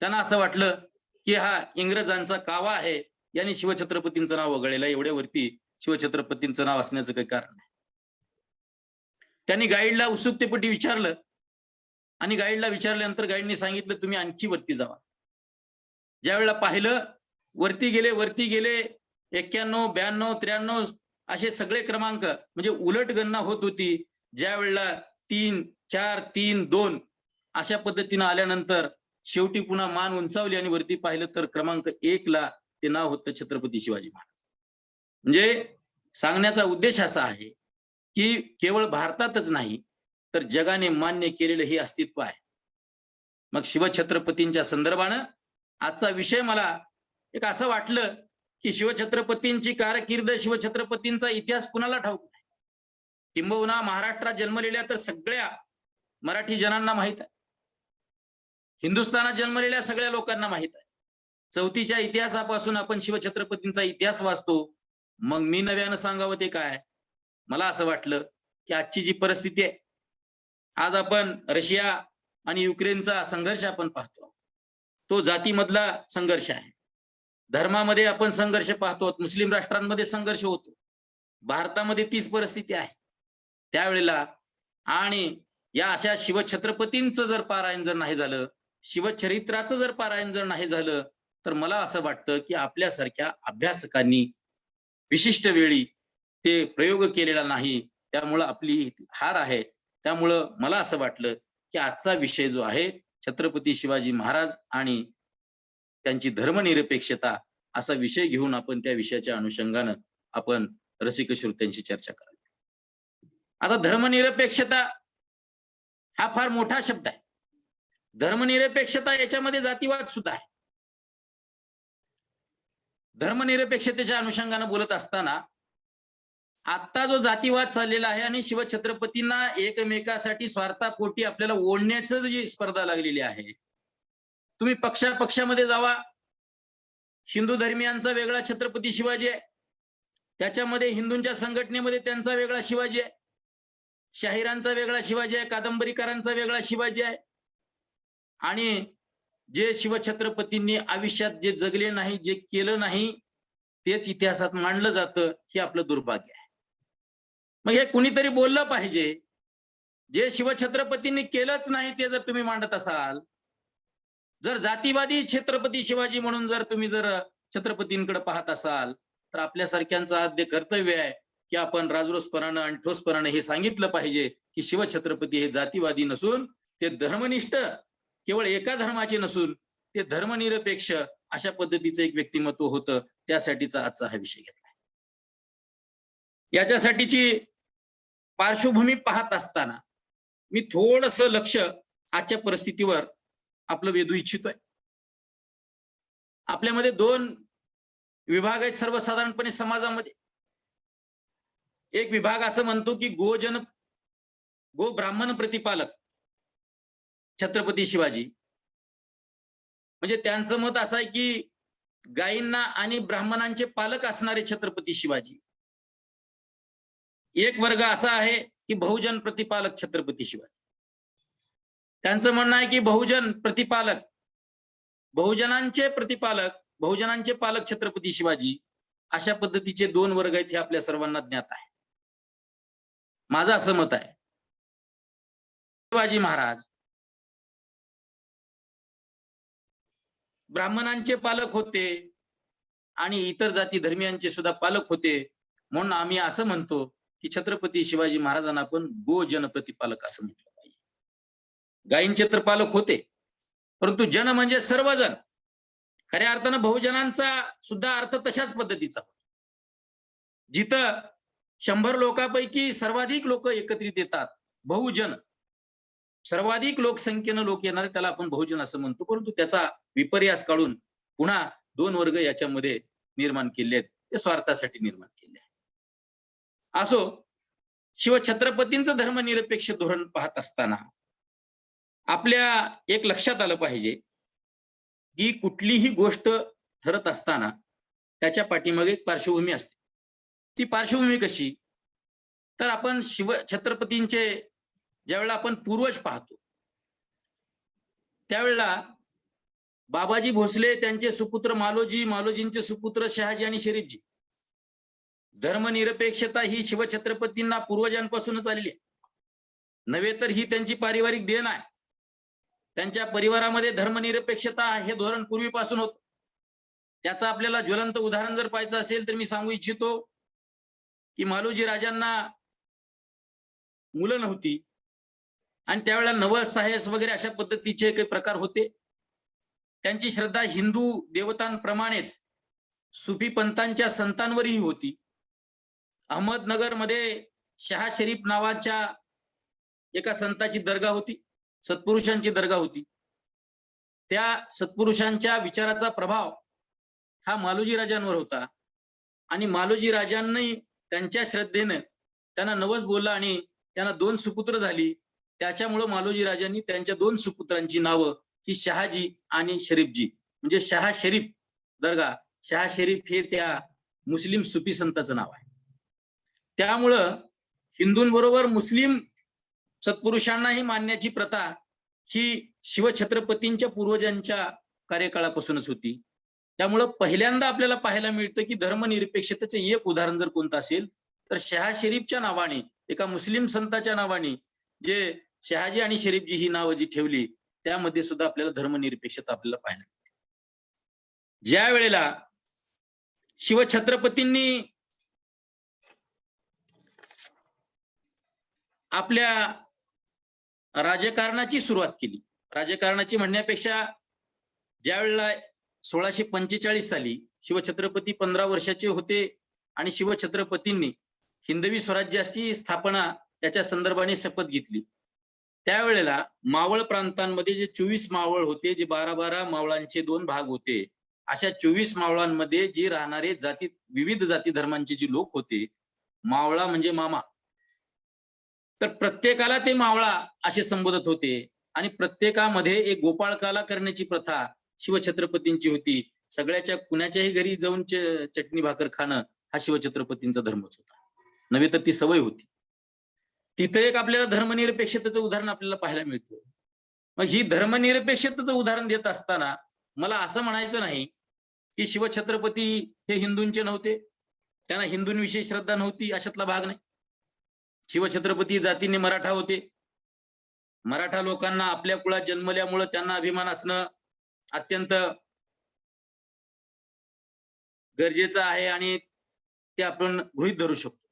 त्यांना असं वाटलं की हा इंग्रजांचा कावा आहे, यांनी शिवछत्रपतींचं नाव वगळलेलं, एवढ्यावरती शिवछत्रपतींचं नाव असण्याचं काही कारण नाही. त्यांनी गाईडला उत्सुकतेपोटी विचारलं आणि गाईडला विचारल्यानंतर गाईडने सांगितलं, तुम्ही आणखी वरती जावा. ज्या वेळेला पाहिलं, वरती गेले 91, 92, 93 असे सगळे क्रमांक म्हणजे उलट गणना होत होती. ज्या वेळेला 3, 4, 3, 2 अशा पद्धतीनं आल्यानंतर शेवटी पुन्हा मान उंचावली आणि वरती पाहिलं तर क्रमांक 1 ला ते नाव होतं छत्रपती शिवाजी महाराज. म्हणजे सांगण्याचा उद्देश असा आहे की केवळ भारतातच नाही तर जगाने मान्य केलेलं हे अस्तित्व आहे. मग शिवछत्रपतींच्या संदर्भानं आजचा विषय मला एक असं वाटलं की शिवछत्रपतींची कारकीर्द, शिवछत्रपतींचा इतिहास कुणाला ठाऊक नाही. किंबहुना महाराष्ट्रात जन्मलेल्या तर सगळ्या मराठी जनांना माहित आहे, हिंदुस्थानात जन्मलेल्या सगळ्या लोकांना माहित आहे. 4थीच्या इतिहासापासून आपण शिवछत्रपतींचा इतिहास वाचतो. मग मी नव्यानं सांगावं ते काय? मला असं वाटलं की आजची जी परिस्थिती आहे, आज आपण रशिया आणि युक्रेनचा संघर्ष आपण पाहतो, तो जातीमधला संघर्ष आहे. धर्मामध्ये आपण संघर्ष पाहतो, मुस्लिम राष्ट्रांमध्ये संघर्ष होतो. भारतामध्ये तीच परिस्थिती आहे. त्यावेळेला आणि या अशा शिवछत्रपतींचं जर पारायण जर नाही झालं, शिवचरित्राचं जर पारायण जर नाही झालं, तर मला असं वाटतं की आपल्यासारख्या अभ्यासकांनी विशिष्ट वेळी ते प्रयोग केलेला नाही. त्यामुळं आपली हार आहे त्यामुळं मला असं वाटलं की आजचा विषय जो आहे छत्रपती शिवाजी महाराज आणि त्यांची धर्मनिरपेक्षता असा विषय घेऊन आपण त्या विषयाच्या अनुषंगानं आपण रसिक श्रोत्यांशी चर्चा करावी. आता धर्मनिरपेक्षता हा फार मोठा शब्द आहे. धर्मनिरपेक्षता याच्यामध्ये जातीवाद सुद्धा आहे. धर्मनिरपेक्षतेच्या अनुषंगानं बोलत असताना आता जो जातीवाद चाललेला आहे आणि शिवछत्रपतींना एकमेकासाठी स्वार्थापोटी आपल्याला ओढण्याचं जी स्पर्धा लागलेली आहे, तुम्ही पक्षामध्ये जावा, हिंदू धर्मियांचा वेगळा छत्रपती शिवाजी आहे, त्याच्यामध्ये हिंदूंच्या संघटनेमध्ये त्यांचा वेगळा शिवाजी आहे, शाहिरांचा वेगळा शिवाजी आहे, कादंबरीकारांचा वेगळा शिवाजी आहे, आणि जे शिवछत्रपतींनी आयुष्यात जे जगले नाही, जे केलं नाही, तेच इतिहासात मांडलं जातं, हे आपलं दुर्भाग्य आहे. मग हे कुणीतरी बोललं पाहिजे. जे शिवछत्रपतींनी केलंच नाही ते जर तुम्ही मांडत असाल, जर जातीवादी छत्रपती शिवाजी म्हणून जर तुम्ही जर छत्रपतींकडे पाहत असाल, तर आपल्यासारख्यांचं आद्य कर्तव्य आहे की आपण राजरोसपणानं आणि ठोसपणानं हे सांगितलं पाहिजे की शिवछत्रपती हे जातीवादी नसून ते धर्मनिष्ठ, केवळ एका धर्माचे नसून ते धर्मनिरपेक्ष अशा पद्धतीचं एक व्यक्तिमत्व होतं. त्यासाठीचा आजचा हा विषय घेतला. याच्यासाठीची पार्श्वभूमी पाहत असताना मी थोडंसं लक्ष आजच्या परिस्थितीवर आपलं वेधू इच्छितोय. आपल्यामध्ये दोन विभाग आहेत सर्वसाधारणपणे समाजामध्ये. एक विभाग असं म्हणतो की गो ब्राह्मण प्रतिपालक छत्रपती शिवाजी, म्हणजे त्यांचं मत असं आहे की गायींना आणि ब्राह्मणांचे पालक असणारे छत्रपती शिवाजी. एक वर्ग असा आहे की बहुजन प्रतिपालक छत्रपती शिवाजी. त्यांचं म्हणणं आहे की बहुजन प्रतिपालक, बहुजनांचे प्रतिपालक, बहुजनांचे पालक छत्रपती शिवाजी, अशा पद्धतीचे दोन वर्ग आहेत हे आपल्या सर्वांना ज्ञात आहे. माझं असं मत आहे, शिवाजी महाराज ब्राह्मणांचे पालक होते आणि इतर जाती धर्मियांचे सुद्धा पालक होते. म्हणून आम्ही असं म्हणतो की छत्रपती शिवाजी महाराजांना आपण गोजन प्रतिपालक असं म्हटलं पाहिजे. गायींचे तर पालक होते, परंतु जन म्हणजे सर्वजण. खऱ्या अर्थानं बहुजनांचा सुद्धा अर्थ तशाच पद्धतीचा. जिथं 100 लोकांपैकी सर्वाधिक लोक एकत्रित येतात, बहुजन, सर्वाधिक लोकसंख्येनं लोक येणारे, त्याला आपण बहुजन असं म्हणतो. परंतु त्याचा विपर्यास काढून पुन्हा दोन वर्ग याच्यामध्ये निर्माण केले आहेत, ते स्वार्थासाठी निर्माण केले आहेत. असो, शिवछत्रपतींचं धर्मनिरपेक्ष धोरण पाहत असताना आपल्या एक लक्षात आलं पाहिजे की कुठलीही गोष्ट ठरत असताना त्याच्या पाठीमागे एक पार्श्वभूमी असते. ती पार्श्वभूमी कशी? तर आपण शिवछत्रपतींचे ज्यावेळेला आपण पूर्वज पाहतो, त्यावेळेला बाबाजी भोसले, त्यांचे सुपुत्र मालोजी, मालोजींचे सुपुत्र शहाजी आणि शरीफजी. धर्मनिरपेक्षता ही शिवछत्रपतींना पूर्वजांपासूनच आलेली आहे, नव्हे तर ही त्यांची पारिवारिक देण आहे. त्यांच्या परिवारामध्ये धर्मनिरपेक्षता हे धोरण पूर्वीपासून होतं. त्याचं आपल्याला ज्वलंत उदाहरण जर पाहायचं असेल तर मी सांगू इच्छितो की मालोजी राजांना मुलं नव्हती आणि त्यावेळेला नवस साहेस वगैरे अशा पद्धतीचे काही प्रकार होते. त्यांची श्रद्धा हिंदू देवतांप्रमाणेच सुफी पंथांच्या संतांवरही होती. अहमदनगरमध्ये शहा शरीफ नावाच्या एका संताची दर्गा होती, सत्पुरुषांची दर्गा होती. त्या सत्पुरुषांच्या विचाराचा प्रभाव हा मालोजी राजांवर होता आणि मालोजी राजांनी त्यांच्या श्रद्धेनं त्यांना नवस बोलला आणि त्यांना 2 सुपुत्र झाली. त्याच्यामुळं मालोजी राजांनी त्यांच्या 2 सुपुत्रांची नावं ही शहाजी आणि शरीफजी, म्हणजे शहा शरीफ दर्गा, शहा शरीफ हे त्या मुस्लिम सुफी संताचं नाव आहे. त्यामुळं हिंदूंबरोबर मुस्लिम सत्पुरुषांनाही मानण्याची प्रथा ही शिवछत्रपतींच्या पूर्वजांच्या कार्यकाळापासूनच होती. त्यामुळं पहिल्यांदा आपल्याला पाहायला मिळतं की धर्मनिरपेक्षतेचे एक उदाहरण जर कोणतं असेल तर शहा शरीफच्या नावाने, एका मुस्लिम संताच्या नावाने जे शहाजी आणि शरीफजी ही नावं जी ठेवली, त्यामध्ये सुद्धा आपल्याला धर्मनिरपेक्षता आपल्याला पाहायला मिळते. ज्या वेळेला शिवछत्रपतींनी आपल्या राजकारणाची सुरुवात केली. राजकारणाची म्हणण्यापेक्षा ज्या वेळेला 1645 साली शिवछत्रपती 15 वर्षाचे होते आणि शिवछत्रपतींनी हिंदवी स्वराज्याची स्थापना त्याच्या संदर्भाने शपथ घेतली, त्यावेळेला मावळ प्रांतांमध्ये जे 24 मावळ होते, जे 12-12 मावळांचे 2 भाग होते, अशा 24 मावळांमध्ये जे राहणारे विविध जाती धर्मांचे जे लोक होते, मावळा म्हणजे मामा, तर प्रत्येकाला ते मावळा असे संबोधत होते आणि प्रत्येकामध्ये एक गोपाळकाला करण्याची प्रथा शिवछत्रपतींची होती. सगळ्याच्या कुणाच्याही घरी जाऊन चटणी भाकर खाणं हा शिवछत्रपतींचा धर्मच होता, नव्हे तर ती सवय होती. तिथे एक आपल्याला धर्मनिरपेक्षतेचं उदाहरण आपल्याला पाहायला मिळतं. मग ही धर्मनिरपेक्षतेचं उदाहरण देत असताना मला असं म्हणायचं नाही की शिवछत्रपती हे हिंदूंचे नव्हते, त्यांना हिंदूंविषयी श्रद्धा नव्हती, अशातला भाग नाही. शिवछत्रपती जातीने मराठा होते. मराठा लोकांना आपल्या कुळात जन्मल्यामुळं त्यांना अभिमान असणं अत्यंत गरजेचं आहे आणि ते आपण गृहीत धरू शकतो.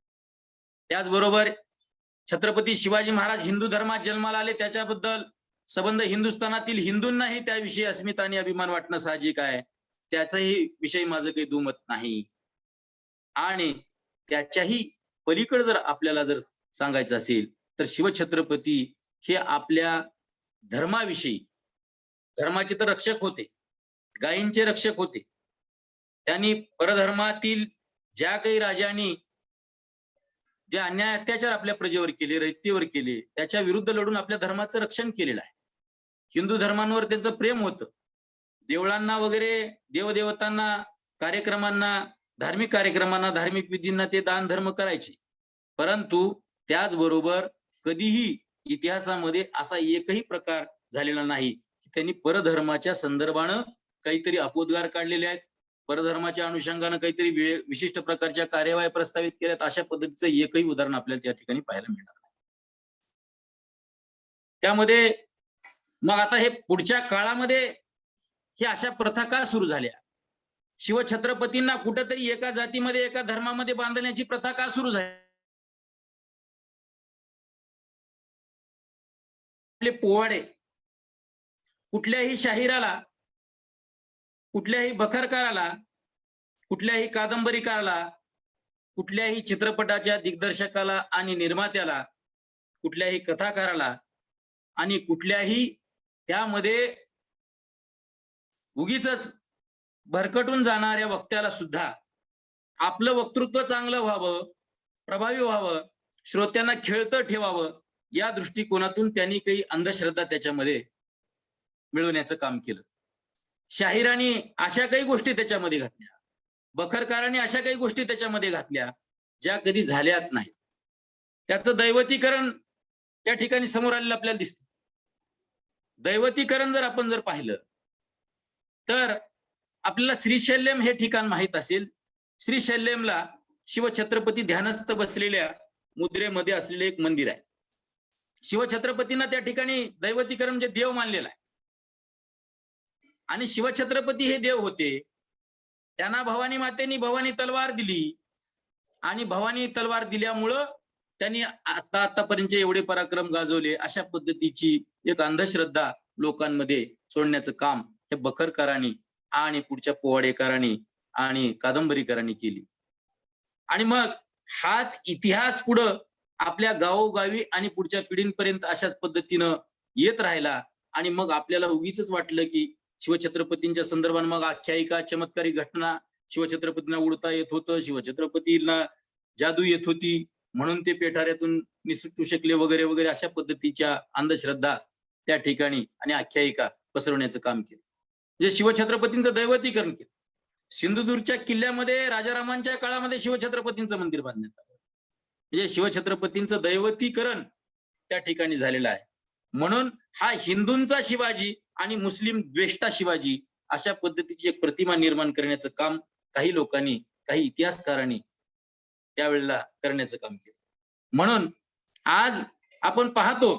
त्याचबरोबर छत्रपती शिवाजी महाराज हिंदू धर्मात जन्माला आले, त्याच्याबद्दल संबंध हिंदुस्थानातील हिंदूंनाही त्याविषयी अस्मिता आणि अभिमान वाटणं साहजिक आहे, त्याचाही विषयी माझं काही दुमत नाही. आणि त्याच्याही पलीकडे जर आपल्याला जर सांगायचं असेल तर शिवछत्रपती हे आपल्या धर्माविषयी, धर्माचे तर रक्षक होते, गायींचे रक्षक होते. त्यांनी परधर्मातील ज्या काही राजांनी जे अन्याय अत्याचार आपल्या प्रजेवर केले, रयतेवर केले, त्याच्या विरुद्ध लढून आपल्या धर्माचं रक्षण केलेलं आहे. हिंदू धर्मांवर त्यांचं प्रेम होतं. देवळांना वगैरे, देवदेवतांना, कार्यक्रमांना, धार्मिक कार्यक्रमांना, धार्मिक विधींना ते दान धर्म करायचे. परंतु त्याचबरोबर कधीही इतिहासामध्ये असा एकही प्रकार झालेला नाही की त्यांनी परधर्माच्या संदर्भानं काहीतरी अपोद्गार काढलेले आहेत, परधर्माच्या अनुषंगानं काहीतरी विशिष्ट प्रकारच्या कार्यवाही प्रस्तावित केल्यात, अशा पद्धतीचं एकही उदाहरण आपल्याला त्या ठिकाणी पाहायला मिळणार नाही. त्यामध्ये मग आता हे पुढच्या काळामध्ये हे अशा प्रथा का सुरू झाल्या? शिवछत्रपतींना कुठेतरी एका जातीमध्ये, एका धर्मामध्ये बांधण्याची प्रथा का सुरू झाली? आपले पोवाडे कुठल्याही शाहिराला, कुठल्याही बखरकाराला, कुठल्याही कादंबरीकाराला, कुठल्याही चित्रपटाच्या दिग्दर्शकाला आणि निर्मात्याला, कुठल्याही कथाकाराला आणि कुठल्याही त्यामध्ये उगीचच भरकटून जाणाऱ्या वक्त्याला सुद्धा आपलं वक्तृत्व चांगलं व्हावं, प्रभावी व्हावं, श्रोत्यांना खेळतं ठेवावं, या दृष्टिकोनातून त्यांनी काही अंधश्रद्धा त्याच्यामध्ये मिळवण्याचं काम केलं. शाहिरांनी अशा काही गोष्टी त्याच्यामध्ये घातल्या, बखरकारांनी अशा काही गोष्टी त्याच्यामध्ये घातल्या ज्या कधी झाल्याच नाही. त्याचं दैवतीकरण त्या ठिकाणी समोर आलेलं आपल्याला दिसतं. दैवतीकरण जर आपण जर पाहिलं तर आपल्याला श्रीशैल्यम हे ठिकाण माहित असेल. श्रीशैल्यमला शिवछत्रपती ध्यानस्थ बसलेल्या मुद्रेमध्ये असलेले एक मंदिर आहे. शिवछत्रपतींना त्या ठिकाणी दैवतीकरण म्हणजे देव मानलेला आहे आणि शिवछत्रपती हे देव होते. त्यांना भवानी मातेनी भवानी तलवार दिली आणि भवानी तलवार दिल्यामुळं त्यांनी आतापर्यंत एवढे पराक्रम गाजवले, अशा पद्धतीची एक अंधश्रद्धा लोकांमध्ये सोडण्याचं काम हे बखरकारांनी आणि पुढच्या पोवाडेकारांनी आणि कादंबरीकारांनी केली. आणि मग हाच इतिहास पुढं आपल्या गावोगावी आणि पुढच्या पिढींपर्यंत अशाच पद्धतीनं येत राहिला. आणि मग आपल्याला उगीच वाटलं की शिवछत्रपतींच्या संदर्भात मग आख्यायिका, चमत्कारिक घटना, शिवछत्रपतींना उडता येत होतं, शिवछत्रपतींना जादू येत होती म्हणून ते पेठाऱ्यातून निसटू शकले वगैरे वगैरे, अशा पद्धतीच्या अंधश्रद्धा त्या ठिकाणी आणि आख्यायिका पसरवण्याचं काम केलं. म्हणजे शिवछत्रपतींचं दैवतीकरण केलं. सिंधुदुर्गच्या किल्ल्यामध्ये राजारामांच्या काळामध्ये शिवछत्रपतींचं मंदिर बांधण्यात आलं. म्हणजे शिवछत्रपतींचं दैवतीकरण त्या ठिकाणी झालेलं आहे. म्हणून हा हिंदूंचा शिवाजी आणि मुस्लिम द्वेष्टा शिवाजी अशा पद्धतीची एक प्रतिमा निर्माण करण्याचं काम काही लोकांनी, काही इतिहासकारांनी त्यावेळेला करण्याचं काम केलं. म्हणून आज आपण पाहतो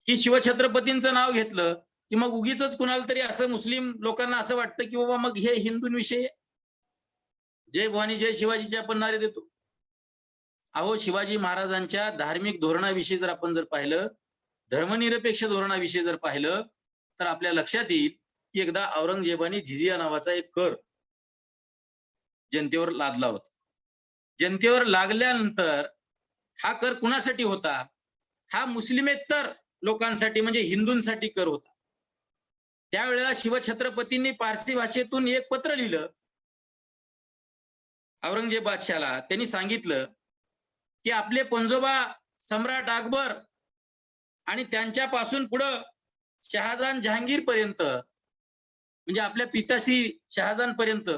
की शिवछत्रपतींचं नाव घेतलं की मग उगीच कुणाला तरी असं मुस्लिम लोकांना असं वाटतं की बाबा मग हे हिंदूंविषयी जय भवानी जय शिवाजीचे आपण नारे देतो. अहो, शिवाजी महाराजांच्या धार्मिक धोरणाविषयी जर आपण जर पाहिलं, धर्मनिरपेक्ष धोरणाविषयी जर पाहिलं तर आपल्या लक्षात येईल की एकदा औरंगजेबाने झिजिया नावाचा एक कर जनतेवर लादला होता. जनतेवर लागल्यानंतर हा कर कुणासाठी होता? हा मुस्लिमेतर लोकांसाठी म्हणजे हिंदूंसाठी कर होता. त्यावेळेला शिवछत्रपतींनी पारसी भाषेतून एक पत्र लिहिलं औरंगजेब बादशाला. त्यांनी सांगितलं की आपले पंजोबा सम्राट अकबर आणि त्यांच्यापासून पुढं शहाजहान जहांगीर पर्यंत म्हणजे आपल्या पिताश्री शहाजहान पर्यंत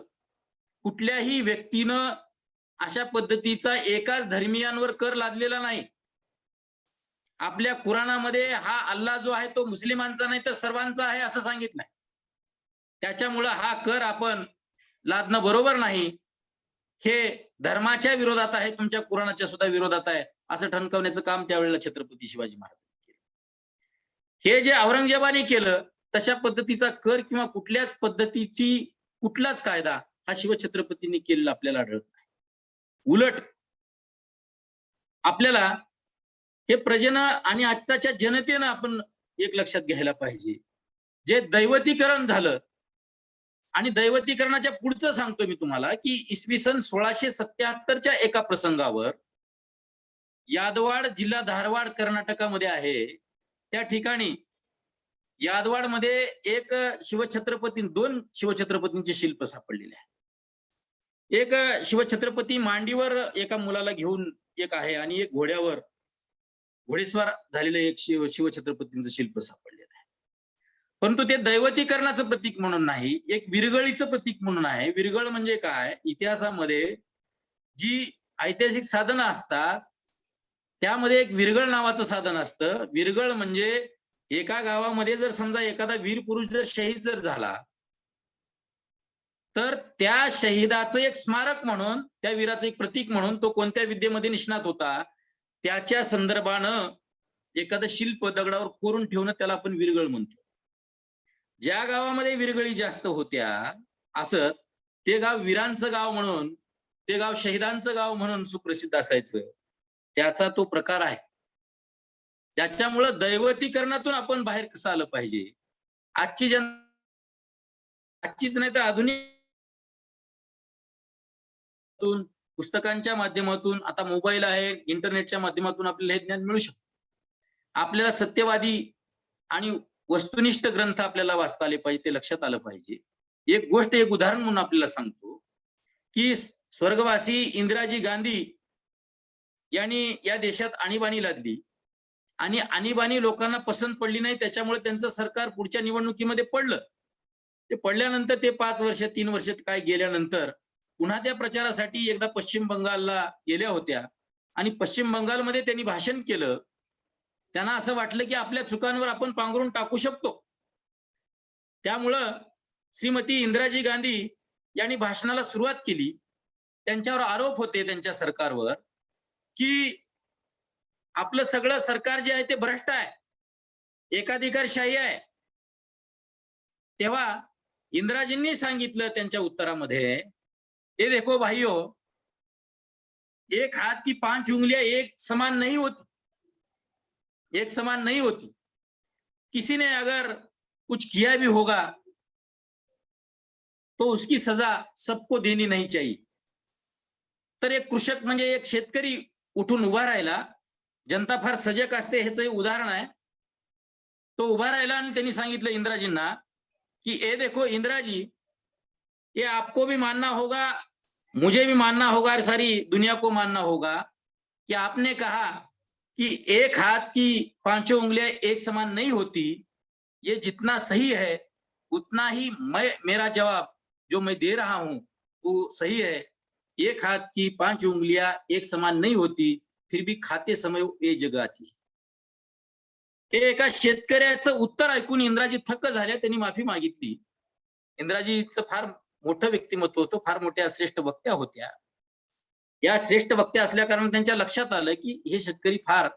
कुठल्याही व्यक्तीनं अशा पद्धतीचा एकाच धर्मियांवर कर लादलेला नाही. आपल्या कुराणामध्ये हा अल्लाह जो आहे तो मुस्लिमांचा नाही तर सर्वांचा आहे असं सांगितलंय. त्याच्यामुळं हा कर आपण लादणं बरोबर नाही. हे धर्माच्या विरोधात आहे, तुमच्या कुराणाच्या सुद्धा विरोधात आहे असं ठणकावण्याचं काम त्यावेळेला छत्रपती शिवाजी महाराजांनी केलं. हे जे औरंगजेबाने केलं तशा पद्धतीचा कर किंवा कुठल्याच पद्धतीची कुठलाच कायदा हा शिवछत्रपतींनी केलेला आपल्याला आढळत नाही. उलट आपल्याला हे प्रजेनं आणि आत्ताच्या जनतेनं आपण एक लक्षात घ्यायला पाहिजे, जे दैवतीकरण झालं आणि दैवतीकरणाच्या पुढचं सांगतो मी तुम्हाला की इसवी सन 1677च्या एका प्रसंगावर यादवाड जिल्हा धारवाड कर्नाटकामध्ये आहे. त्या ठिकाणी यादवाडमध्ये एक दोन शिवछत्रपतींचे शिल्प सापडलेले आहे. एक शिवछत्रपती मांडीवर एका मुलाला घेऊन एक आहे आणि एक घोडेस्वार झालेलं एक शिवछत्रपतींचं शिल्प सापडलेलं आहे. परंतु ते दैवतीकरणाचं प्रतीक म्हणून नाही, एक विरगळीचं प्रतीक म्हणून आहे. विरगळ म्हणजे काय? इतिहासामध्ये जी ऐतिहासिक साधनं असतात त्यामध्ये एक विरगळ नावाचं साधन असतं. विरगळ म्हणजे एका गावामध्ये जर समजा एखादा वीर पुरुष जर शहीद जर झाला तर त्या शहीदाचं एक स्मारक म्हणून, त्या वीराचं एक प्रतीक म्हणून तो कोणत्या विद्येमध्ये निष्णात होता त्याच्या संदर्भानं एखादं शिल्प दगडावर कोरून ठेवणं त्याला आपण विरगळ म्हणतो. ज्या गावामध्ये विरगळी जास्त होत्या असं ते गाव वीरांचं गाव म्हणून, ते गाव शहीदांचं गाव म्हणून सुप्रसिद्ध असायचं. त्याचा तो प्रकार आहे. त्याच्यामुळं दैवतीकरणातून आपण बाहेर कसं आलं पाहिजे. आजचीच नाही तर आधुनिक पुस्तकांच्या माध्यमातून, आता मोबाईल आहे, इंटरनेटच्या माध्यमातून आपल्याला हे ज्ञान मिळू शकतं. आपल्याला सत्यवादी आणि वस्तुनिष्ठ ग्रंथ आपल्याला वाचता आले पाहिजे, ते लक्षात आलं पाहिजे. एक उदाहरण म्हणून आपल्याला सांगतो की स्वर्गवासी इंदिराजी गांधी यांनी या देशात आणीबाणी लादली आणि आणीबाणी लोकांना पसंत पडली नाही. त्याच्यामुळे त्यांचं सरकार पुढच्या निवडणुकीमध्ये पडलं. ते पडल्यानंतर ते 5 वर्ष 3 वर्ष काय गेल्यानंतर पुन्हा त्या प्रचारासाठी एकदा पश्चिम बंगालला गेल्या होत्या आणि पश्चिम बंगालमध्ये त्यांनी भाषण केलं. त्यांना असं वाटलं की आपल्या चुकांवर आपण पांघरून टाकू शकतो. त्यामुळं श्रीमती इंदिराजी गांधी यांनी भाषणाला सुरुवात केली. त्यांच्यावर आरोप होते त्यांच्या सरकारवर की आपलं सगळं सरकार जे आहे ते भ्रष्ट आहे, एकाधिकारशाही आहे. तेव्हा इंदिराजींनी सांगितलं त्यांच्या उत्तरामध्ये, ये देखो भाइयों, एक हाथ की 5 उंगलियां एक समान नहीं होती, एक समान नहीं होती. किसी ने अगर कुछ किया भी होगा तो उसकी सजा सबको देनी नहीं चाहिए. तर एक कृषक म्हणजे एक शेतकरी उठून उभा राहिला. जनता फार सजग असते ह्याचं उदाहरण आहे. तो उभा राहिला आणि त्यांनी सांगितलं इंदिराजींना कि ए देखो इंदिराजी, ये आपको भी मानना होगा, मुझे भी मानना होगा और सारी दुनिया को मानना होगा कि आपने कहा कि एक हाथ की 5 उंगलियां एक समान नहीं होती. ये जितना सही है उतना ही मेरा जवाब जो मैं दे रहा हूं वो सही है. एक हाथ की 5 उंगलियां एक समान नहीं होती, फिर भी खाते समय ये जगह आती. एका शेतकऱ्याचं उत्तर ऐकून इंदिराजी थक्क झाल्या. त्यांनी माफी मागितली. इंदिराजीचं फार मोठं व्यक्तिमत्व होतं, फार मोठ्या श्रेष्ठ वक्त्या होत्या. या श्रेष्ठ वक्त्या असल्या कारण त्यांच्या लक्षात आलं की हे शेतकरी फार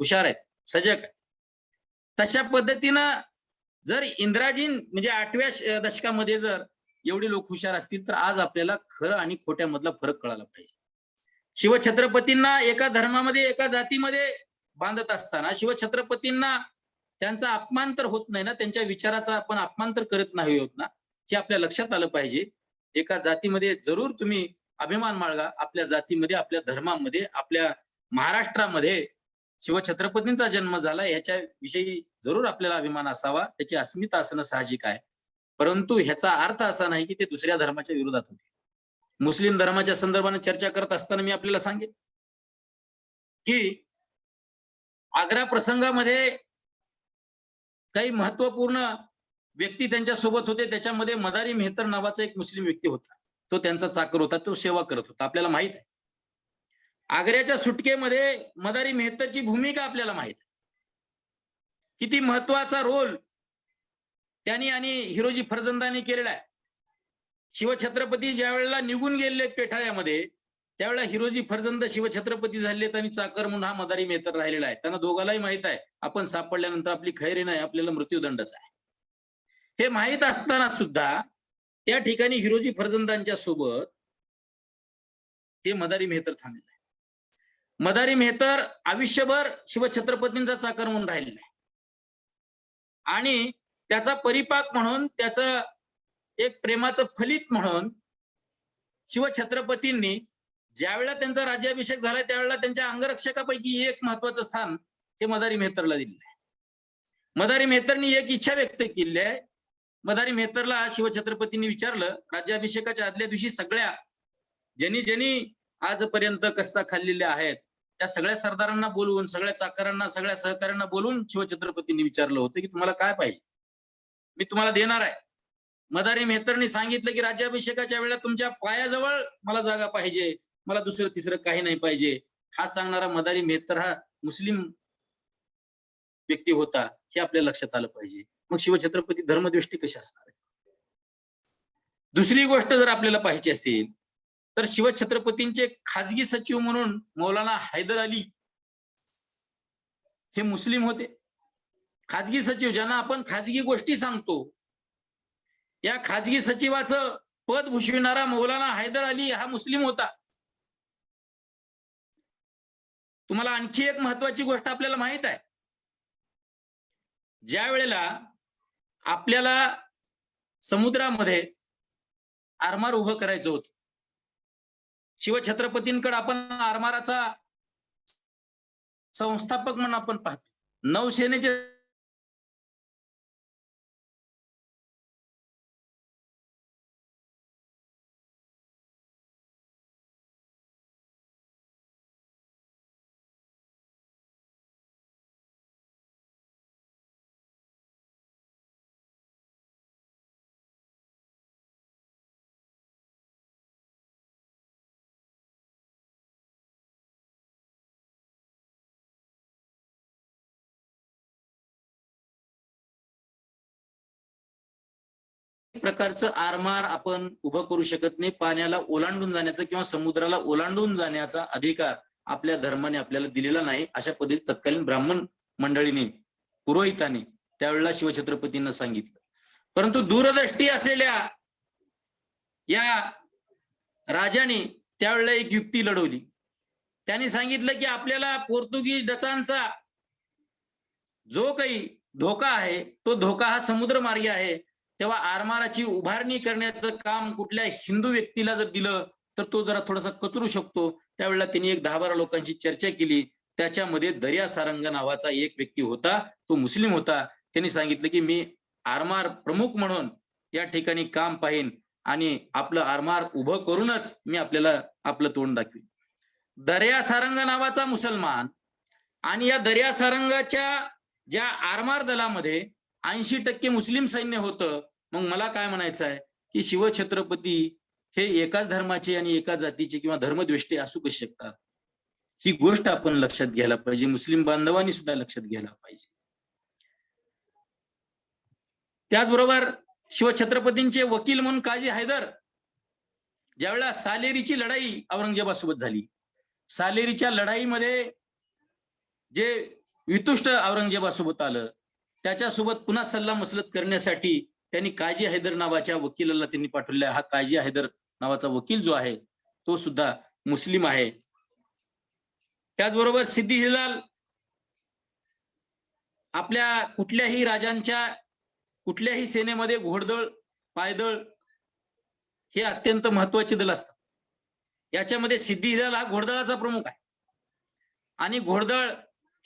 हुशार आहेत, सजग आहेत. तशा पद्धतीनं जर इंदिराजी म्हणजे 8व्या दशकामध्ये जर एवढे लोक हुशार असतील तर आज आपल्याला खरं आणि खोट्यामधला फरक कळायला पाहिजे. शिवछत्रपतींना एका धर्मामध्ये, एका जातीमध्ये बांधत असताना, शिवछत्रपतींना त्यांचा अपमान तर होत नाही ना, त्यांच्या विचाराचा आपण अपमान तर करत नाही होत ना, हे आपल्या लक्षात आलं पाहिजे. एका जातीमध्ये जरूर तुम्ही अभिमान बाळगा, आपल्या जातीमध्ये, आपल्या धर्मामध्ये, आपल्या महाराष्ट्रामध्ये शिवछत्रपतींचा जन्म झाला ह्याच्या विषयी जरूर आपल्याला अभिमान असावा, त्याची अस्मिता असणं साहजिक आहे. परंतु ह्याचा अर्थ असा नाही की ते दुसऱ्या धर्माच्या विरोधात होते. मुस्लिम धर्माच्या संदर्भाने चर्चा करत असताना मी आपल्याला सांगेन की आग्रा प्रसंगामध्ये काही महत्वपूर्ण व्यक्ती त्यांच्या सोबत होते. त्याच्यामध्ये मदारी मेहतर नावाचा एक मुस्लिम व्यक्ती होता. तो त्यांचा चाकर होता, तो सेवा करत होता, आपल्याला माहित आहे. आग्र्याच्या सुटकेमध्ये मदारी मेहतरची भूमिका आपल्याला माहित आहे. किती महत्वाचा रोल त्यांनी आणि हिरोजी फर्जंदांनी केलेला आहे. शिवछत्रपती ज्या वेळेला निघून गेले पेठाळ्यामध्ये, त्यावेळेला हिरोजी फर्जंद शिवछत्रपती झालेत आणि चाकर म्हणून हा मदारी मेहतर राहिलेला आहे. त्यांना दोघांनाही माहित आहे आपण सापडल्यानंतर आपली खैरी नाही, आपल्याला मृत्यूदंडच आहे. हे माहित असताना सुद्धा त्या ठिकाणी हिरोजी फर्जंदांच्या सोबत हे मदारी मेहतर थांबलेला आहे. मदारी मेहतर आयुष्यभर शिवछत्रपतींचा चाकर म्हणून राहिलेला आहे आणि त्याचा परिपाक म्हणून, त्याचं एक प्रेमाचं फलित म्हणून शिवछत्रपतींनी ज्यावेळेला त्यांचा राज्याभिषेक झाला त्यावेळेला त्यांच्या अंगरक्षकापैकी एक महत्वाचं स्थान हे मदारी मेहतरला दिलेलं आहे. मदारी मेहतरनी एक इच्छा व्यक्त केली आहे. मदारी मेहतरला शिवछत्रपतींनी विचारलं, राज्याभिषेकाच्या आदल्या दिवशी सगळ्या ज्यांनी आजपर्यंत कस्ता खाल्लेल्या आहेत त्या सगळ्या सरदारांना बोलवून, सगळ्या चाकरांना, सगळ्या सहकाऱ्यांना बोलवून शिवछत्रपतींनी विचारलं होतं की तुम्हाला काय पाहिजे, मी तुम्हाला देणार आहे. मदारी मेहतरनी सांगितलं की राज्याभिषेकाच्या वेळेला तुमच्या पायाजवळ मला जागा पाहिजे, मला दुसरं तिसरं काही नाही पाहिजे. हा सांगणारा मदारी मेहतर हा मुस्लिम व्यक्ती होता, हे आपल्या लक्षात आलं पाहिजे. मग शिवछत्रपती धर्मद्वेष्टी कसे असणार आहे? दुसरी गोष्ट जर आपल्याला पाहिजे असेल तर शिवछत्रपतींचे खाजगी सचिव म्हणून मौलाना हैदर अली हे मुस्लिम होते. खाजगी सचिव ज्यांना आपण खाजगी गोष्टी सांगतो, या खाजगी सचिवाचं पद भूषविणारा मौलाना हैदर अली हा मुस्लिम होता. तुम्हाला आणखी एक महत्वाची गोष्ट आपल्याला माहित आहे, ज्या वेळेला आपल्याला समुद्रामध्ये आरमार उभं करायचं होतं, शिवछत्रपतींकडे आपण आरमाराचा संस्थापक म्हणून आपण पाहतो. नौसेनेचे प्रकारचं आरमार आपण उभं करू शकत नाही. पाण्याला ओलांडून जाण्याचा किंवा समुद्राला ओलांडून जाण्याचा अधिकार आपल्या धर्माने आपल्याला दिलेला नाही, अशा पद्धतीने तत्कालीन ब्राह्मण मंडळीने, पुरोहितांनी त्यावेळेला शिवछत्रपतींना सांगितलं. परंतु दूरदृष्टी असलेल्या या राजाने त्यावेळेला एक युक्ती लढवली. त्यांनी सांगितलं की आपल्याला पोर्तुगीज डचांचा जो काही धोका आहे तो धोका हा समुद्रमार्गी आहे. तेव्हा आरमाराची उभारणी करण्याचं काम कुठल्या हिंदू व्यक्तीला जर दिलं तर तो जरा थोडासा कचरू शकतो. त्यावेळेला त्यांनी एक 10-12 लोकांची चर्चा केली. त्याच्यामध्ये दर्या सारंग नावाचा एक व्यक्ती होता, तो मुस्लिम होता. त्यांनी सांगितलं की मी आरमार प्रमुख म्हणून या ठिकाणी काम पाहीन आणि आपलं आरमार उभं करूनच मी आपल्याला आपलं तोंड दाखवीन. दर्या सारंग नावाचा मुसलमान आणि या दर्या सारंगाच्या ज्या आरमार दलामध्ये 80% मुस्लिम सैन्य होतं. मग मला काय म्हणायचं आहे की शिवछत्रपती हे एकाच धर्माचे आणि एका जातीचे किंवा धर्मद्वेष्टी असू कसे शकतात? ही गोष्ट आपण लक्षात घ्यायला पाहिजे, मुस्लिम बांधवांनी सुद्धा लक्षात घ्यायला पाहिजे. त्याचबरोबर शिवछत्रपतींचे वकील म्हणून काजी हैदर, ज्यावेळेला सालेरीची लढाई औरंगजेबासोबत झाली, सालेरीच्या लढाईमध्ये जे वितुष्ट औरंगजेबासोबत आलं, त्याच्यासोबत पुन्हा सल्ला मसलत करण्यासाठी त्यांनी काजी हैदर नावाच्या वकिलाला त्यांनी पाठवलेला. हा काजी हैदर नावाचा वकील जो आहे तो सुद्धा मुस्लिम आहे. त्याचबरोबर सिद्दी हिलाल आपल्या कुठल्याही राजांच्या कुठल्याही सेनेमध्ये घोडदळ, पायदळ हे अत्यंत महत्वाचे दल असतात. याच्यामध्ये सिद्धी हिलाल हा घोडदळाचा प्रमुख आहे आणि घोडदळ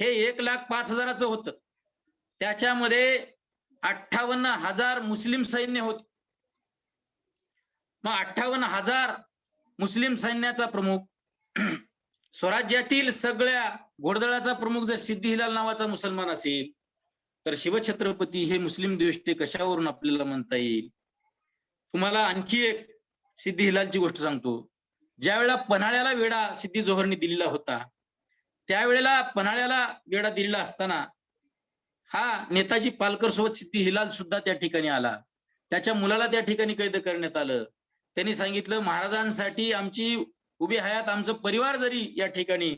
हे 1,05,000 होतं. त्याच्यामध्ये 58,000 मुस्लिम सैन्य होते. मग 58,000 मुस्लिम सैन्याचा प्रमुख स्वराज्यातील सगळ्या घोडदळाचा प्रमुख जर सिद्धी हिलाल नावाचा मुसलमान असेल तर शिवछत्रपती हे मुस्लिम द्वेष्टे कशावरून आपल्याला म्हणता येईल? तुम्हाला आणखी एक सिद्धी हिलालची गोष्ट सांगतो. ज्या वेळेला पन्हाळ्याला वेढा सिद्धी जोहरनी दिलेला होता, त्यावेळेला पन्हाळ्याला वेढा दिलेला असताना हा नेताजी पालकर सोबत सिद्धी हिलाल सुद्धा त्या ठिकाणी आला. त्याच्या मुलाला त्या ठिकाणी कैद करण्यात आलं. त्यांनी सांगितलं, महाराजांसाठी आमची उभी हयात आमचं परिवार जरी या ठिकाणी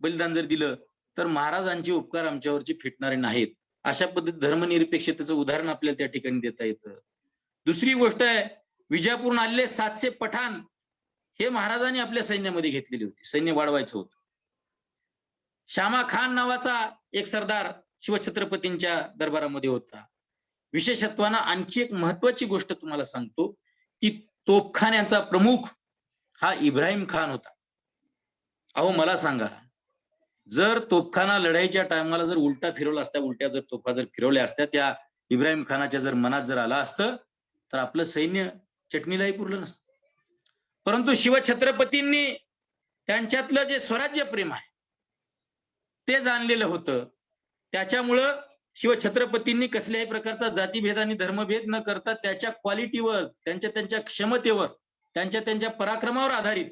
बलिदान जर दिलं तर महाराजांचे उपकार आमच्यावरची फिटणारे नाहीत. अशा पद्धतीत धर्मनिरपेक्षतेचं उदाहरण आपल्याला त्या ठिकाणी देता येतं. दुसरी गोष्ट आहे, विजापूरहून आलेले 700 पठाण हे महाराजांनी आपल्या सैन्यामध्ये घेतलेली होती. सैन्य वाढवायचं होतं. श्यामा खान नावाचा एक सरदार शिवछत्रपतींच्या दरबारामध्ये होता. विशेषत्वानं आणखी एक महत्वाची गोष्ट तुम्हाला सांगतो की तोफखान्याचा प्रमुख हा इब्राहिम खान होता. अहो मला सांगा, जर तोफखाना लढाईच्या टायमाला जर उलटा फिरवला असता, उलट्या जर तोफा जर फिरवल्या असत्या, त्या इब्राहिम खानाच्या जर मनात जर आला असतं तर आपलं सैन्य चटणीलाही पुरलं नसतं. परंतु शिवछत्रपतींनी त्यांच्यातलं जे स्वराज्य प्रेम आहे ते जाणलेलं होतं. त्याच्यामुळं शिवछत्रपतींनी कसल्याही प्रकारचा जातीभेद आणि धर्मभेद न करता त्याच्या क्वालिटीवर, त्यांच्या क्षमतेवर, त्यांच्या पराक्रमावर आधारित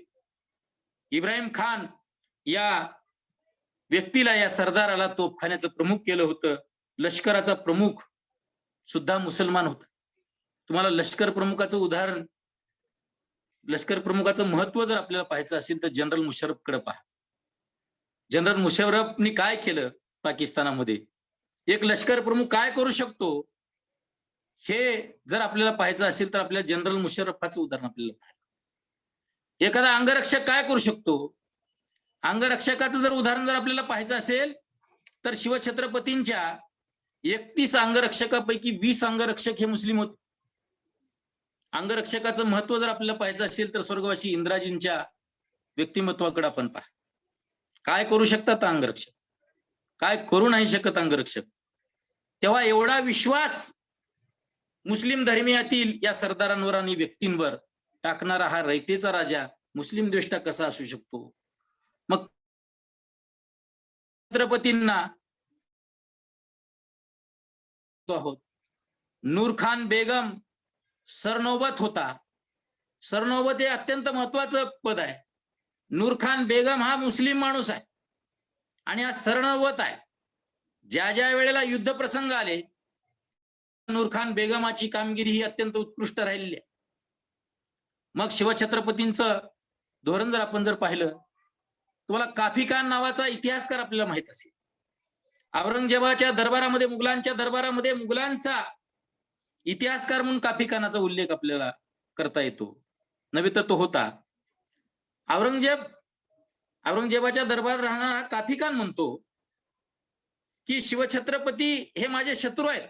इब्राहिम खान या व्यक्तीला, या सरदाराला तोफखान्याचं प्रमुख केलं होतं. लष्कराचा प्रमुख सुद्धा मुसलमान होता. तुम्हाला लष्कर प्रमुखाचं उदाहरण, लष्कर प्रमुखाचं महत्व जर आपल्याला पाहायचं असेल तर जनरल मुशर्रफकडे पहा. जनरल मुशर्रफनी काय केलं पाकिस्तानामध्ये, एक लष्कर प्रमुख काय करू शकतो, हे जर आपल्याला पाहायचं असेल तर आपल्याला जनरल मुशर्रफाचं उदाहरण आपल्याला पाहायचं. एखादा अंगरक्षक काय करू शकतो, अंगरक्षकाचं जर उदाहरण जर आपल्याला पाहायचं असेल तर शिवछत्रपतींच्या 31 अंगरक्षकापैकी 20 अंगरक्षक हे मुस्लिम होते. अंगरक्षकाचं महत्व जर आपल्याला पाहायचं असेल तर स्वर्गवासी इंदिराजींच्या व्यक्तिमत्वाकडे आपण पहा. काय करू शकतात अंगरक्षक, काय करू नाही शकत अंगरक्षक. तेव्हा एवढा विश्वास मुस्लिम धर्मियातील या सरदारांवर आणि व्यक्तींवर टाकणारा हा रयतेचा राजा मुस्लिम द्वेष्टा कसा असू शकतो? मग छत्रपतींना आहोत. नूरखान बेगम सरनौबत होता. सरनौबत हे अत्यंत महत्वाचं पद आहे. नूरखान बेगम हा मुस्लिम माणूस आहे आणि हा सरनौबत आहे. ज्या ज्या वेळेला युद्ध प्रसंग आले, नूरखान बेगमाची कामगिरी ही अत्यंत उत्कृष्ट राहिलेली आहे. मग शिवछत्रपतींचं धोरण जर आपण जर पाहिलं, तुम्हाला काफी खान नावाचा इतिहासकार आपल्याला माहित असेल. औरंगजेबाच्या दरबारामध्ये, मुघलांच्या दरबारामध्ये मुघलांचा इतिहासकार म्हणून काफी खानाचा उल्लेख आपल्याला करता येतो. नव्हे तर तो होता. औरंगजेबाच्या दरबारात राहणारा काफी खान म्हणतो की शिवछत्रपती हे माझे शत्रू आहेत,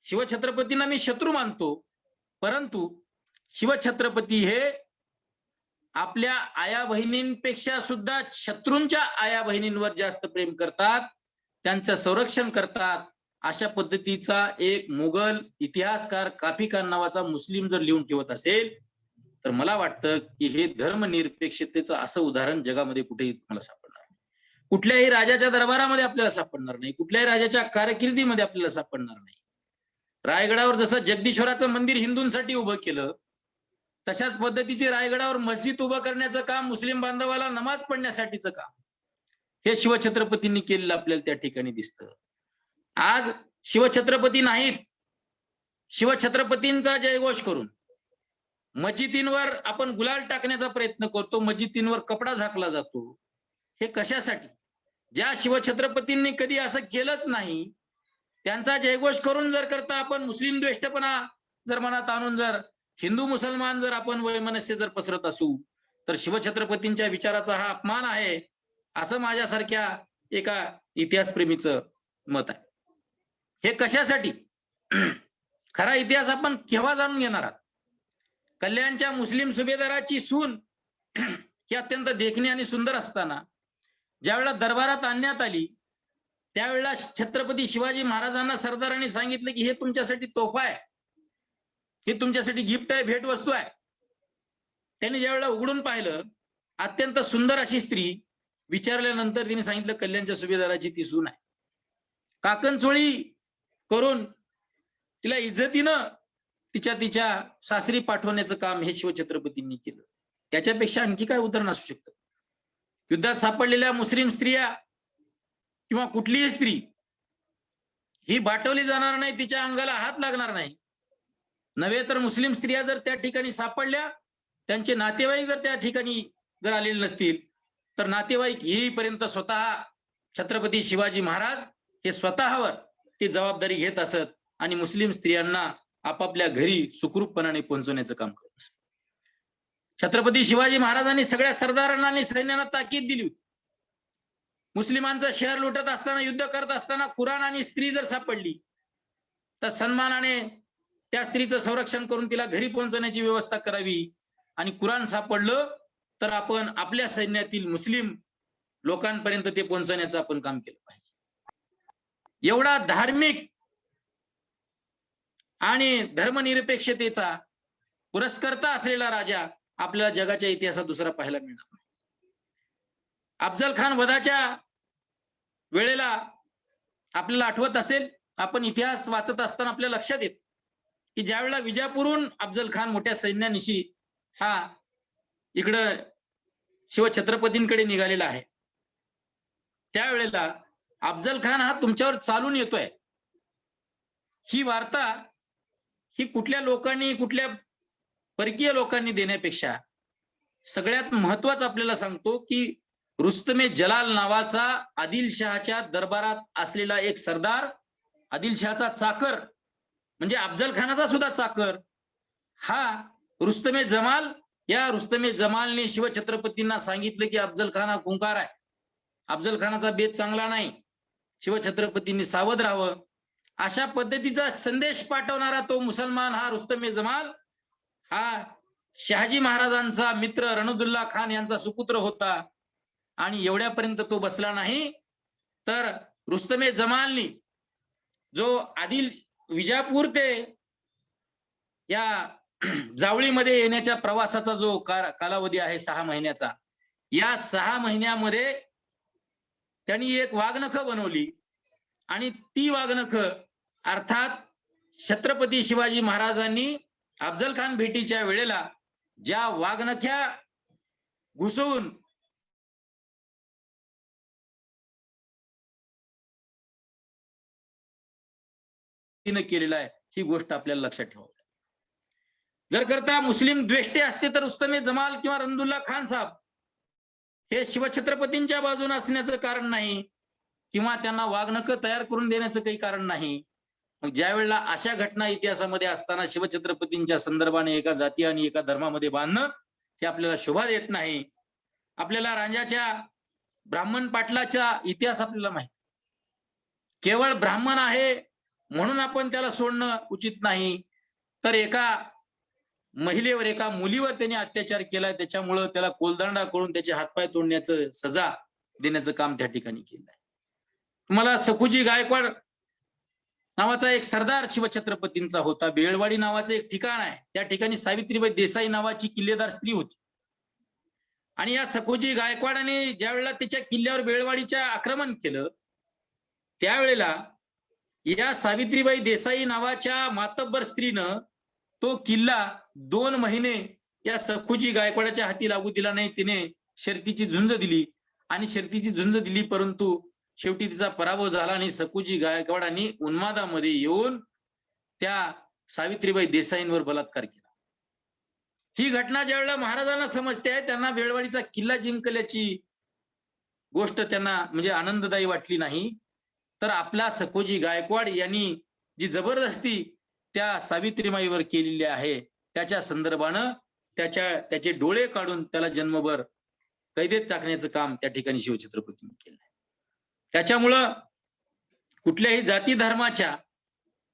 शिवछत्रपतींना मी शत्रू मानतो, परंतु शिवछत्रपती हे आपल्या आया बहिणींपेक्षा सुद्धा शत्रूंच्या आया बहिणींवर जास्त प्रेम करतात, त्यांचं संरक्षण करतात. अशा पद्धतीचा एक मुघल इतिहासकार काफी खान नावाचा मुस्लिम जर लिहून ठेवत असेल तर मला वाटतं की हे धर्मनिरपेक्षतेचं असं उदाहरण जगामध्ये कुठेही तुम्हाला सापडणार नाही. कुठल्याही राजाच्या दरबारामध्ये आपल्याला सापडणार नाही, कुठल्याही राजाच्या कारकिर्दीमध्ये आपल्याला सापडणार नाही. रायगडावर जसं जगदीश्वराचं मंदिर हिंदूंसाठी उभं केलं, तशाच पद्धतीचे रायगडावर मस्जिद उभं करण्याचं काम, मुस्लिम बांधवाला नमाज पढण्यासाठीचं काम, हे शिवछत्रपतींनी केलेलं आपल्याला त्या ठिकाणी दिसतं. आज शिवछत्रपती नाहीत, शिवछत्रपतींचा जयघोष करून मस्जिदींवर आपण गुलाल टाकण्याचा प्रयत्न करतो, मस्जिदींवर कपडा झाकला जातो. हे कशासाठी? ज्या शिवछत्रपतींनी कधी असं केलंच नाही त्यांचा जयघोष करून जर करता आपण मुस्लिम द्वेष्टपणा जर मनात आणून जर हिंदू मुसलमान जर आपण वैमनस्य जर पसरत असू तर शिवछत्रपतींच्या विचाराचा हा अपमान आहे, असं माझ्यासारख्या एका इतिहासप्रेमीचं मत आहे. हे कशासाठी? खरा इतिहास आपण केव्हा जाणून घेणार आहात? कल्याणच्या मुस्लिम सुभेदाराची सून ही अत्यंत देखणी आणि सुंदर असताना ज्यावेळेला दरबारात आणण्यात आली त्यावेळेला छत्रपती शिवाजी महाराजांना सरदारांनी सांगितलं की हे तुमच्यासाठी तोफा आहे, हे तुमच्यासाठी गिफ्ट आहे, भेटवस्तू आहे. त्यांनी ज्यावेळेला उघडून पाहिलं, अत्यंत सुंदर अशी स्त्री, विचारल्यानंतर तिने सांगितलं कल्याणच्या सुभेदाराची ती सून आहे. काकणचोळी करून तिला इज्जतीनं तिच्या सासरी पाठवण्याचं काम हे शिवछत्रपतींनी केलं. याच्यापेक्षा आणखी काय उदाहरण असू शकतं? युद्धात सापडलेल्या मुस्लिम स्त्रिया किंवा कुठलीही स्त्री ही बाटवली जाणार नाही, तिच्या अंगाला हात लागणार नाही. नव्हे तर मुस्लिम स्त्रिया जर त्या ठिकाणी सापडल्या, त्यांचे नातेवाईक जर त्या ठिकाणी जर आलेले नसतील तर नातेवाईक येईपर्यंत स्वतः छत्रपती शिवाजी महाराज हे स्वतःवर ती जबाबदारी घेत असत आणि मुस्लिम स्त्रियांना आपापल्या घरी सुखरूपपणाने पोहोचवण्याचं काम करत असत. छत्रपती शिवाजी महाराजांनी सगळ्या सरदारांना आणि सैन्यांना ताकीद दिली होती. मुस्लिमांचं शहर लुटत असताना, युद्ध करत असताना कुराण आणि स्त्री जर सापडली तर सन्मानाने त्या स्त्रीचं संरक्षण करून तिला घरी पोहोचवण्याची व्यवस्था करावी. आणि कुराण सापडलं तर आपण आपल्या सैन्यातील मुस्लिम लोकांपर्यंत ते पोहोचवण्याचं आपण काम केलं पाहिजे. एवढा धार्मिक आणि धर्मनिरपेक्षतेचा पुरस्कर्ता असलेला राजा आपल्याला जगाच्या इतिहासात दुसरा पाहायला मिळणार नाही. अफजल खान वधाच्या वेळेला आपल्याला आठवत असेल, आपण इतिहास वाचत असताना आपल्या लक्षात येत की ज्या वेळेला विजापूरहून अफजल खान मोठ्या सैन्यानिशी हा इकडं शिवछत्रपतींकडे निघालेला आहे, त्यावेळेला अफजल खान हा तुमच्यावर चालून येतोय, ही वार्ता ही कुठल्या लोकांनी, कुठल्या परकीय लोकांनी देण्यापेक्षा सगळ्यात महत्वाचं आपल्याला सांगतो की रुस्तमे जलाल नावाचा आदिलशहाच्या दरबारात असलेला एक सरदार, आदिलशहाचा चाकर म्हणजे अफजल खानाचा सुद्धा चाकर, हा रुस्तमे जमाल, या रुस्तमे जमालने शिवछत्रपतींना सांगितलं की अफजल खान हा खुंकार आहे, अफजल खानाचा बेत चांगला नाही, शिवछत्रपतींनी सावध राहावं. अशा पद्धतीचा संदेश पाठवणारा तो मुसलमान हा रुस्तमे जमाल हा शहाजी महाराजांचा मित्र रणुदुल्ला खान यांचा सुपुत्र होता. आणि एवढ्यापर्यंत तो बसला नाही तर रुस्तमे जमालनी जो आदिल विजापूर ते या जावळीमध्ये येण्याच्या प्रवासाचा जो कालावधी आहे 6 महिन्याचा, या 6 महिन्यामध्ये त्यांनी एक वाघनख बनवली आणि ती वाघनख अर्थात छत्रपती शिवाजी महाराजांनी अफजल खान भेटीच्या वेळेला ज्या वाघनख्या घुसवून केलेला आहे, ही गोष्ट आपल्याला लक्षात ठेवावी. जर करता मुस्लिम द्वेष्टे असते तर रुस्तमे जमाल किंवा रणदुल्ला खान साहेब हे शिवछत्रपतींच्या बाजूने असण्याचं कारण नाही किंवा त्यांना वाघनख तयार करून देण्याचं काही कारण नाही. मग ज्या वेळेला अशा घटना इतिहासामध्ये असताना शिवछत्रपतींच्या संदर्भाने एका जाती आणि एका धर्मामध्ये बांधणं हे आपल्याला शोभा देत नाही. आपल्याला रांजाच्या ब्राह्मण पाटलाचा इतिहास आपल्याला माहिती, केवळ ब्राह्मण आहे म्हणून आपण त्याला सोडणं उचित नाही, तर एका महिलेवर, एका मुलीवर त्यांनी अत्याचार केलाय, त्याच्यामुळं त्याला कोलदंडा करून त्याचे हातपाय तोडण्याचं सजा देण्याचं काम त्या ठिकाणी केलंय. तुम्हाला सखुजी गायकवाड नावाचा एक सरदार शिवछत्रपतींचा होता. बेळवाडी नावाचं एक ठिकाण आहे, त्या ठिकाणी सावित्रीबाई देसाई नावाची किल्लेदार स्त्री होती. आणि या सखुजी गायकवाडाने ज्या वेळेला तिच्या किल्ल्यावर बेळवाडीच्या आक्रमण केलं त्यावेळेला या सावित्रीबाई देसाई नावाच्या मातब्बर स्त्रीनं तो किल्ला 2 महिने या सखुजी गायकवाडाच्या हाती लागू दिला नाही. तिने शर्तीची झुंज दिली आणि शर्तीची झुंज दिली, परंतु शेवटी तिचा पराभव झाला आणि सखुजी गायकवाडांनी उन्मादामध्ये येऊन त्या सावित्रीबाई देसाईंवर बलात्कार केला. ही घटना ज्या वेळेला महाराजांना समजते आहे, त्यांना बेळवाडीचा किल्ला जिंकल्याची गोष्ट त्यांना म्हणजे आनंददायी वाटली नाही, तर आपला सखुजी गायकवाड यांनी जी जबरदस्ती त्या सावित्रीमाईवर केलेली आहे त्याच्या संदर्भानं त्याचे डोळे काढून त्याला जन्मभर कैदेत टाकण्याचं काम त्या ठिकाणी शिवछत्रपतींनी केलं. त्याच्यामुळं कुठल्याही जाती धर्माच्या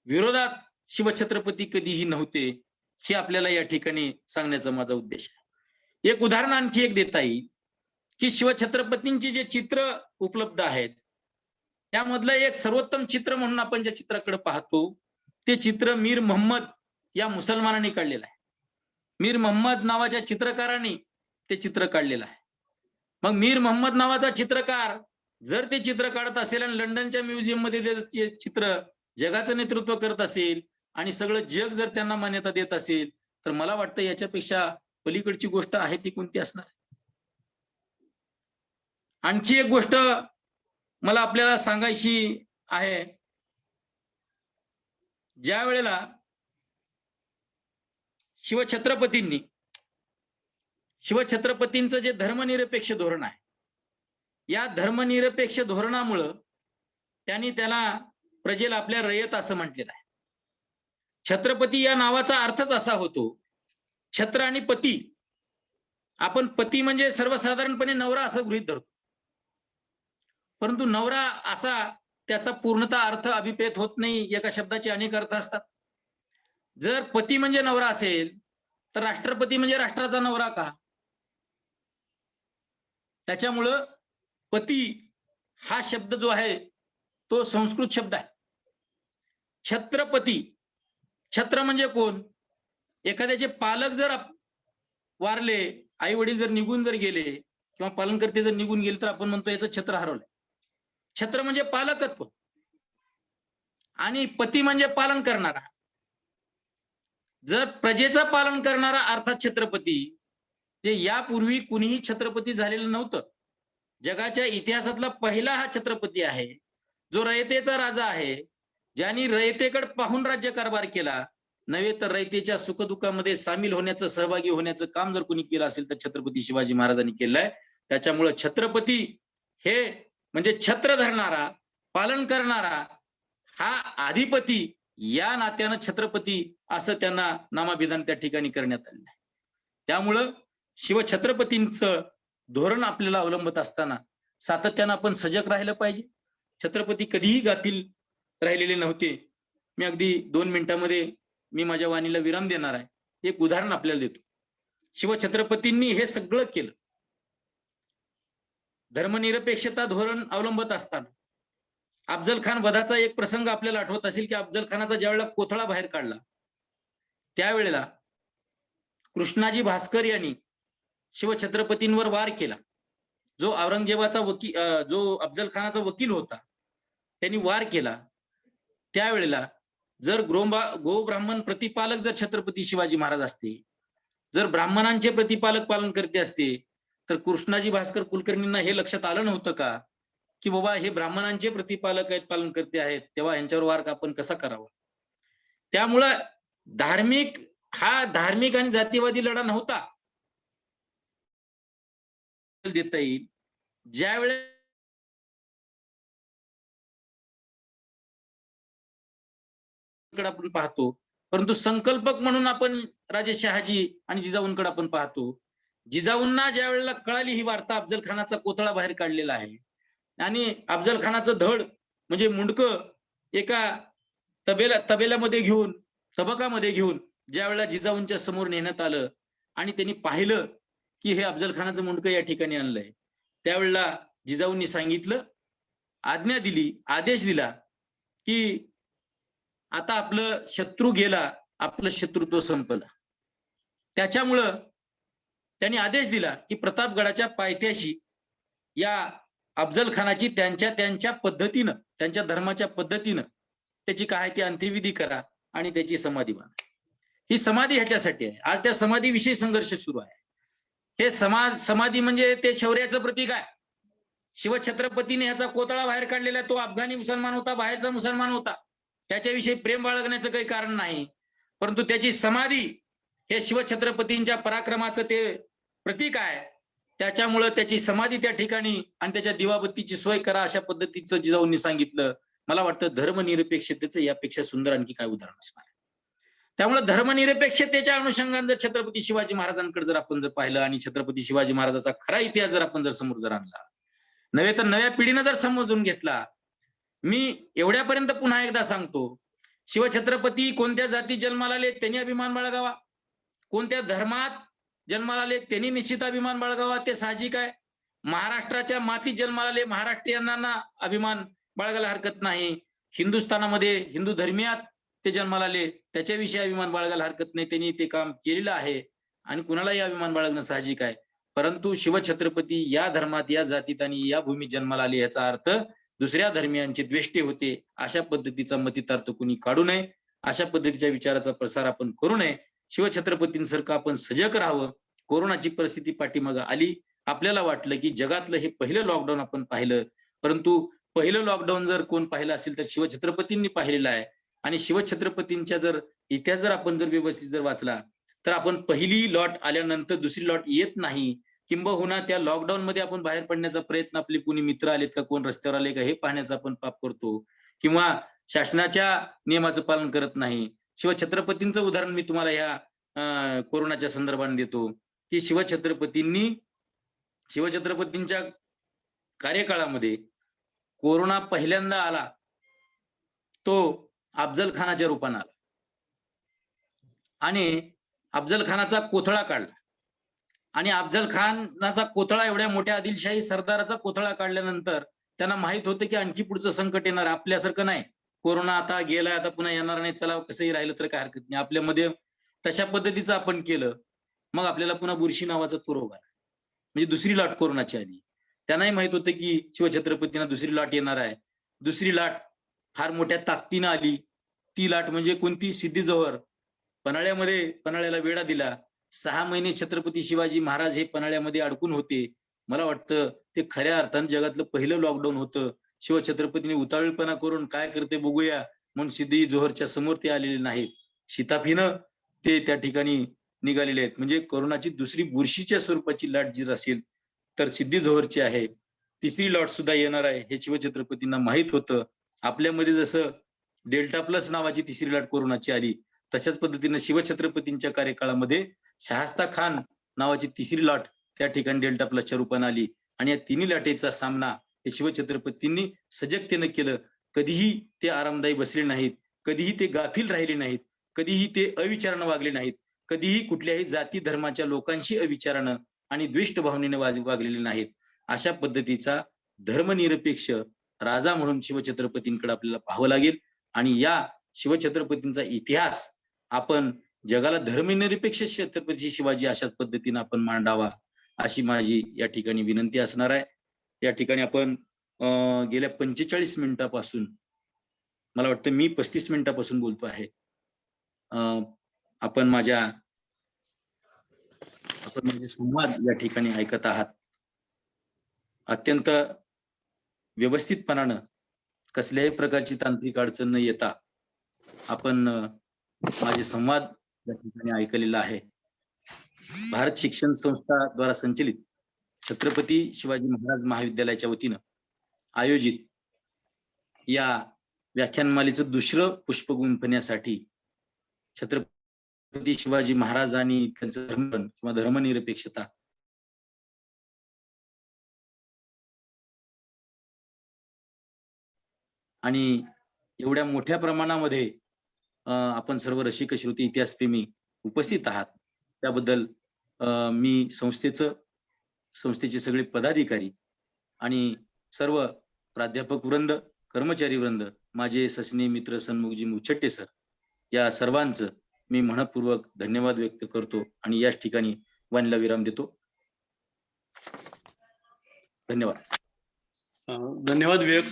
विरोधात शिवछत्रपती कधीही नव्हते, हे आपल्याला या ठिकाणी सांगण्याचा माझा उद्देश आहे. एक उदाहरण आणखी एक देता येईल की शिवछत्रपतींची जे चित्र उपलब्ध आहेत त्यामधलं एक सर्वोत्तम चित्र म्हणून आपण ज्या चित्राकडे पाहतो ते चित्र मीर मोहम्मद या मुसलमानांनी काढलेलं आहे. मीर मोहम्मद नावाच्या चित्रकारांनी ते चित्र काढलेलं आहे. मग मीर मोहम्मद नावाचा चित्रकार जर ते चित्र काढत असेल आणि लंडनच्या म्युझियम मध्ये ते चित्र जगाचं नेतृत्व करत असेल आणि सगळं जग जर त्यांना मान्यता देत असेल तर मला वाटतं याच्यापेक्षा पलीकडची गोष्ट आहे ती कोणती असणार. आणखी एक गोष्ट मला आपल्याला सांगायची आहे. ज्या वेळेला शिवछत्रपतींचं जे धर्मनिरपेक्ष धोरण आहे या धर्मनिरपेक्ष धोरणामुळं त्यांनी त्याला प्रजेला आपल्या रयत असं म्हटलेलं आहे. छत्रपती या नावाचा अर्थच असा होतो छत्र आणि पती. आपण पती म्हणजे सर्वसाधारणपणे नवरा असं गृहीत धरतो, परंतु नवरा असा त्याचा पूर्णतः अर्थ अभिप्रेत होत नाही. एका शब्दाचे अनेक अर्थ असतात. जर पती म्हणजे नवरा असेल तर राष्ट्रपती म्हणजे राष्ट्राचा नवरा का? त्याच्यामुळं पती हा शब्द जो आहे तो संस्कृत शब्द आहे. छत्रपती, छत्र म्हणजे कोण? एखाद्याचे पालक जर वारले, आई वडील जर निघून जर गेले किंवा पालनकर्ते जर निघून गेले तर आपण म्हणतो याचं छत्र हरवलंय. छत्र म्हणजे पालकत्व आणि पती म्हणजे पालन करणारा. जर प्रजेचं पालन करणारा अर्थात छत्रपती, जे यापूर्वी कुणीही छत्रपती झालेलं नव्हतं. जगाच्या इतिहासातला पहिला हा छत्रपती आहे जो रयतेचा राजा आहे, ज्यांनी रयतेकडे पाहून राज्यकारभार केला, नव्हे तर रयतेच्या सुखदुःखामध्ये सामील होण्याचं, सहभागी होण्याचं काम जर कोणी केलं असेल तर छत्रपती शिवाजी महाराजांनी केलंय. त्याच्यामुळं छत्रपती हे म्हणजे छत्र धरणारा, पालन करणारा हा अधिपती या नात्यानं छत्रपती असं त्यांना नामाभिधान त्या ठिकाणी करण्यात आलेलं आहे. त्यामुळं शिवछत्रपतींचं धोरण आपल्याला अवलंबत असताना सातत्यानं आपण सजग राहिलं पाहिजे. छत्रपती कधीही गाफील राहिलेले नव्हते. मी अगदी 2 मिनिटांमध्ये मी माझ्या वाणीला विराम देणार आहे. एक उदाहरण आपल्याला देतो. शिवछत्रपतींनी हे सगळं केलं. धर्मनिरपेक्षता धोरण अवलंबत असताना अफजल खान वधाचा एक प्रसंग आपल्याला आठवत असेल की अफजल खानाचा ज्यावेळेला कोथळा बाहेर काढला त्यावेळेला कृष्णाजी भास्कर यांनी शिवछत्रपतींवर वार केला. जो औरंगजेबाचा वकील, जो अफजल खानाचा वकील होता, त्यांनी वार केला. त्यावेळेला जर गो ब्राह्मण प्रतिपालक जर छत्रपती शिवाजी महाराज असते, जर ब्राह्मणांचे प्रतिपालक पालन करते असते, तर कृष्णाजी भास्कर कुलकर्णींना हे लक्षात आलं नव्हतं का की बाबा हे ब्राह्मणांचे प्रतिपालक आहेत, पालन करते आहेत, तेव्हा यांच्यावर वार आपण कसा करावा. त्यामुळं धार्मिक आणि जातीवादी लढा नव्हता देता येईल. ज्यावेळेस आपण पाहतो, परंतु संकल्पक म्हणून आपण राजे शहाजी आणि जिजाऊंकडे आपण पाहतो. जिजाऊंना ज्या वेळेला कळाली ही वार्ता, अफजल खानाचा कोथळा बाहेर काढलेला आहे आणि अफजल खानाचं धड म्हणजे मुंडकं एका तबेल्यामध्ये घेऊन, तबकामध्ये घेऊन ज्या वेळेला जिजाऊंच्या समोर नेण्यात आलं आणि त्यांनी पाहिलं की हे अफजल खानाचं मुंडकं या ठिकाणी आणलंय, त्यावेळेला जिजाऊंनी सांगितलं, आज्ञा दिली, आदेश दिला की आता आपलं शत्रू गेला, आपलं शत्रुत्व संपलं. त्याच्यामुळं त्यांनी आदेश दिला की प्रतापगडाच्या पायथ्याशी या अफजल खानाची त्यांच्या पद्धतीनं, त्यांच्या धर्माच्या पद्धतीनं त्याची काय ती अंत्यविधी करा आणि त्याची समाधी बांधा. ही समाधी ह्याच्यासाठी आहे. आज त्या समाधीविषयी संघर्ष सुरू आहे. हे समाधी म्हणजे ते शौर्याचं प्रतीक आहे. शिवछत्रपतीने ह्याचा कोतळा बाहेर काढलेला, तो अफगाणी मुसलमान होता, बाहेरचा मुसलमान होता, त्याच्याविषयी प्रेम बाळगण्याचं काही कारण नाही, परंतु त्याची समाधी हे शिवछत्रपतींच्या पराक्रमाचं ते प्रतीक आहे. त्याच्यामुळं त्याची समाधी त्या ठिकाणी आणि त्याच्या दिवाबत्तीची सोय करा अशा पद्धतीचं जिजाऊंनी सांगितलं. मला वाटतं धर्मनिरपेक्षतेचं यापेक्षा सुंदर आणखी काय उदाहरण असणार आहे. त्यामुळे धर्मनिरपेक्षतेच्या अनुषंगाने जर छत्रपती शिवाजी महाराजांकडे जर आपण जर पाहिलं आणि छत्रपती शिवाजी महाराजांचा खरा इतिहास जर आपण जर समोर जर आणला, नव्हे तर नव्या पिढीनं जर समजून घेतला, मी एवढ्यापर्यंत पुन्हा एकदा सांगतो शिवछत्रपती कोणत्या जाती जन्माला आले त्यांनी अभिमान बाळगावा, कोणत्या धर्मात जन्माला आले त्यांनी निश्चित अभिमान बाळगावा, ते साहजिक आहे. महाराष्ट्राच्या मातीत जन्माला आले महाराष्ट्रीयांना अभिमान बाळगायला हरकत नाही. हिंदुस्थानामध्ये हिंदू धर्मियात ते जन्माला आले त्याच्याविषयी अभिमान बाळगायला हरकत नाही, त्यांनी ते काम केलेलं आहे आणि कुणालाही अभिमान बाळगणं साहजिक आहे. परंतु शिवछत्रपती या धर्मात, या जातीत आणि या भूमीत जन्माला आले याचा अर्थ दुसऱ्या धर्मियांचे द्वेष्टे होते, अशा पद्धतीचा मतितार्थ कुणी काढू नये, अशा पद्धतीच्या विचाराचा प्रसार आपण करू नये. शिवछत्रपतींसारखं आपण सजग राहावं. कोरोनाची परिस्थिती पाठीमागं आली, आपल्याला वाटलं की जगातलं हे पहिलं लॉकडाऊन आपण पाहिलं, परंतु पहिलं लॉकडाऊन जर कोण पाहिलं असेल तर शिवछत्रपतींनी पाहिलेलं आहे. आणि शिवछत्रपतींच्या जर इतिहास जर आपण जर व्यवस्थित जर वाचला तर आपण पहिली लॉट आल्यानंतर दुसरी लॉट येत नाही. किंबहुना त्या लॉकडाऊन मध्ये आपण बाहेर पडण्याचा प्रयत्न, आपले कोणी मित्र आलेत का, कोण रस्त्यावर आले का हे पाहण्याचा आपण पाप करतो, किंवा शासनाच्या नियमाचं पालन करत नाही. शिवछत्रपतींचं उदाहरण मी तुम्हाला ह्या कोरोनाच्या संदर्भाने देतो की शिवछत्रपतींच्या कार्यकाळामध्ये कोरोना पहिल्यांदा आला तो अफजल खानाच्या रूपाने आला आणि अफजल खानाचा कोथळा काढला. आणि अफजल खानाचा कोथळा, एवढ्या मोठ्या आदिलशाही सरदाराचा कोथळा काढल्यानंतर त्यांना माहित होतं की आणखी पुढचं संकट येणार. आपल्यासारखं नाही, कोरोना आता गेलाय आता पुन्हा येणार नाही, चला कसंही राहिलं तर काय हरकत नाही. आपल्यामध्ये तशा पद्धतीचं आपण केलं. मग आपल्याला पुन्हा बुरशी नावाचा तो रोग आला, म्हणजे दुसरी लाट कोरोनाची आली. त्यांनाही माहित होतं की शिवछत्रपतींना दुसरी लाट येणार आहे. दुसरी लाट फार मोठ्या ताकदीनं आली. ती लाट म्हणजे कोणती? सिद्धी जोहर. पन्हाळ्याला वेढा दिला. 6 महिने छत्रपती शिवाजी महाराज हे पन्हाळ्यामध्ये अडकून होते. मला वाटतं ते खऱ्या अर्थानं जगातलं पहिलं लॉकडाऊन होतं. शिवछत्रपतींनी उतावीळपणा करून काय करते बघूया म्हणून सिद्धी जोहरच्या समोर ते आलेले नाहीत. शिताफीनं ते त्या ठिकाणी निघालेले आहेत. म्हणजे कोरोनाची दुसरी बुरशीच्या स्वरूपाची लाट जी असेल तर सिद्धी जोहरची आहे. तिसरी लाट सुद्धा येणार आहे हे शिवछत्रपतींना माहित होतं. आपल्यामध्ये जसं डेल्टा प्लस नावाची तिसरी लाट कोरोनाची आली, तशाच पद्धतीनं शिवछत्रपतींच्या कार्यकाळामध्ये शहास्ता खान नावाची तिसरी लाट त्या ठिकाणी डेल्टा प्लसच्या रूपाने आली. आणि या तिन्ही लाटेचा सामना हे शिवछत्रपतींनी सजगतेनं केलं. कधीही ते आरामदायी बसले नाहीत, कधीही ते गाफील राहिले नाहीत, कधीही ते अविचारानं वागले नाहीत, कधीही कुठल्याही जाती धर्माच्या लोकांशी अविचारानं आणि द्वेष्ट भावनेने वागलेले नाहीत. अशा पद्धतीचा धर्मनिरपेक्ष राजा म्हणून शिवछत्रपतींकडे आपल्याला पाहावं लागेल. आणि या शिवछत्रपतींचा इतिहास आपण जगाला धर्मनिरपेक्ष छत्रपती शिवाजी अशाच पद्धतीने आपण मांडावा, अशी माझी या ठिकाणी विनंती असणार आहे. या ठिकाणी आपण गेल्या 45 मिनिटापासून, मला वाटतं मी 35 मिनिटापासून बोलतो आहे. आपण माझे संवाद या ठिकाणी ऐकत आहात. अत्यंत व्यवस्थितपणानं, कसल्याही प्रकारची तांत्रिक अडचण न येता आपण माझे संवाद या ठिकाणी ऐकलेला आहे. भारत शिक्षण संस्था द्वारा संचलित छत्रपती शिवाजी महाराज महाविद्यालयाच्या वतीनं आयोजित या व्याख्यानमालेचं दुसरं पुष्प गुंफण्यासाठी छत्रपती शिवाजी महाराज आणि त्यांचं धर्म किंवा धर्मनिरपेक्षता आणि एवढ्या मोठ्या प्रमाणामध्ये आपण सर्व रसिक श्रोते इतिहासप्रेमी उपस्थित आहात, त्याबद्दल मी संस्थेचे सगळे पदाधिकारी आणि सर्व प्राध्यापक वृंद, कर्मचारी वृंद, माझे सस्ने मित्र सन्मुखजी मुच्छट्टे सर, या सर्वांचं मी मनपूर्वक धन्यवाद व्यक्त करतो आणि याच ठिकाणी वाणीला विराम देतो. धन्यवाद. धन्यवाद विवेक.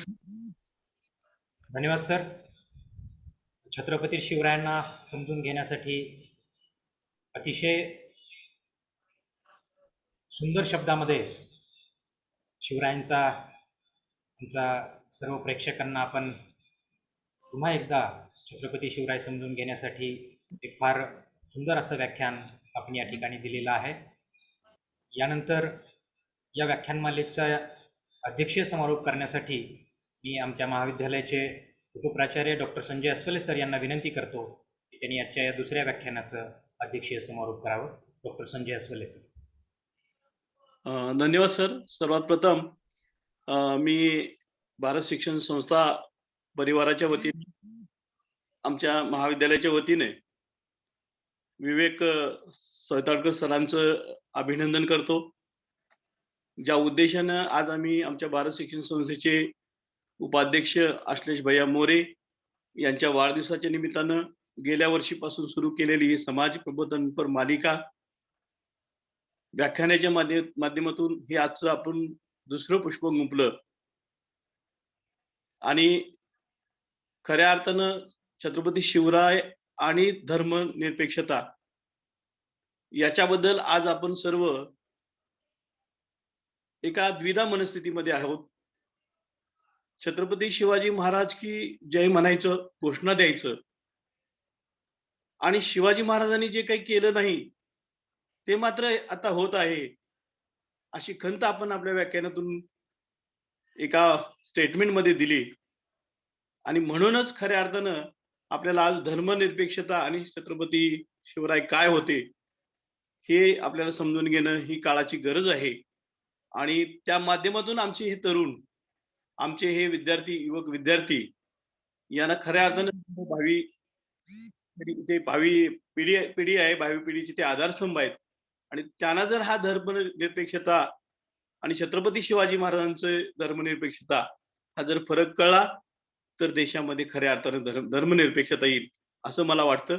धन्यवाद सर. छत्रपती शिवरायांना समजून घेण्यासाठी अतिशय सुंदर शब्दामध्ये शिवरायांचा तुमचा सर्व प्रेक्षकांना आपण पुन्हा एकदा छत्रपती शिवराय समजून घेण्यासाठी एक फार सुंदर असं व्याख्यान आपण या ठिकाणी दिलेलं आहे. यानंतर या व्याख्यानमालेचा अध्यक्षीय समारोप करण्यासाठी मी आमच्या महाविद्यालयाचे उपप्राचार्य डॉक्टर संजय अस्वले सर यांना विनंती करतो की त्यांनी आजच्या या दुसऱ्या व्याख्यानाचं अध्यक्षीय समारोप करावं. Doctor Sanjay Aswale sir. धन्यवाद सर. सर्वात प्रथम मी भारत शिक्षण संस्था परिवाराच्या वतीने आमच्या महाविद्यालयाच्या वतीने विवेक सैताडकर सरांचं अभिनंदन करतो. ज्या उद्देशानं आज आम्ही आमच्या भारत शिक्षण संस्थेचे उपाध्यक्ष आश्लेष भैया मोरे यांच्या वाढदिवसाच्या निमित्तानं गेल्या वर्षीपासून सुरू केलेली ही समाज प्रबोधनपर मालिका व्याख्यानाच्या माध्यमातून हे आजचं आपण दुसरं पुष्प गुंफलं आणि खऱ्या अर्थानं छत्रपती शिवराय आणि धर्मनिरपेक्षता याच्याबद्दल आज आपण सर्व एका द्विधा मनस्थितीमध्ये आहोत. छत्रपती शिवाजी महाराज की जय म्हणायचं, घोषणा द्यायचं आणि शिवाजी महाराजांनी जे काही केलं नाही ते मात्र आता होत आहे अशी खंत आपण आपल्या व्याख्यानातून एका स्टेटमेंटमध्ये दिली. आणि म्हणूनच खऱ्या अर्थानं आपल्याला आज धर्मनिरपेक्षता आणि छत्रपती शिवराय काय होते हे आपल्याला समजून घेणं ही काळाची गरज आहे. आणि त्या माध्यमातून आमचे हे तरुण, आमचे हे विद्यार्थी, युवक विद्यार्थी यांना खऱ्या अर्थानं भावी पिढी आहे, भावी पिढीचे ते आधारस्तंभ आहेत. आणि त्यांना जर हा धर्मनिरपेक्षता आणि छत्रपती शिवाजी महाराजांचं धर्मनिरपेक्षता हा जर फरक कळला तर देशामध्ये खऱ्या अर्थानं धर्मनिरपेक्षता येईल असं मला वाटतं.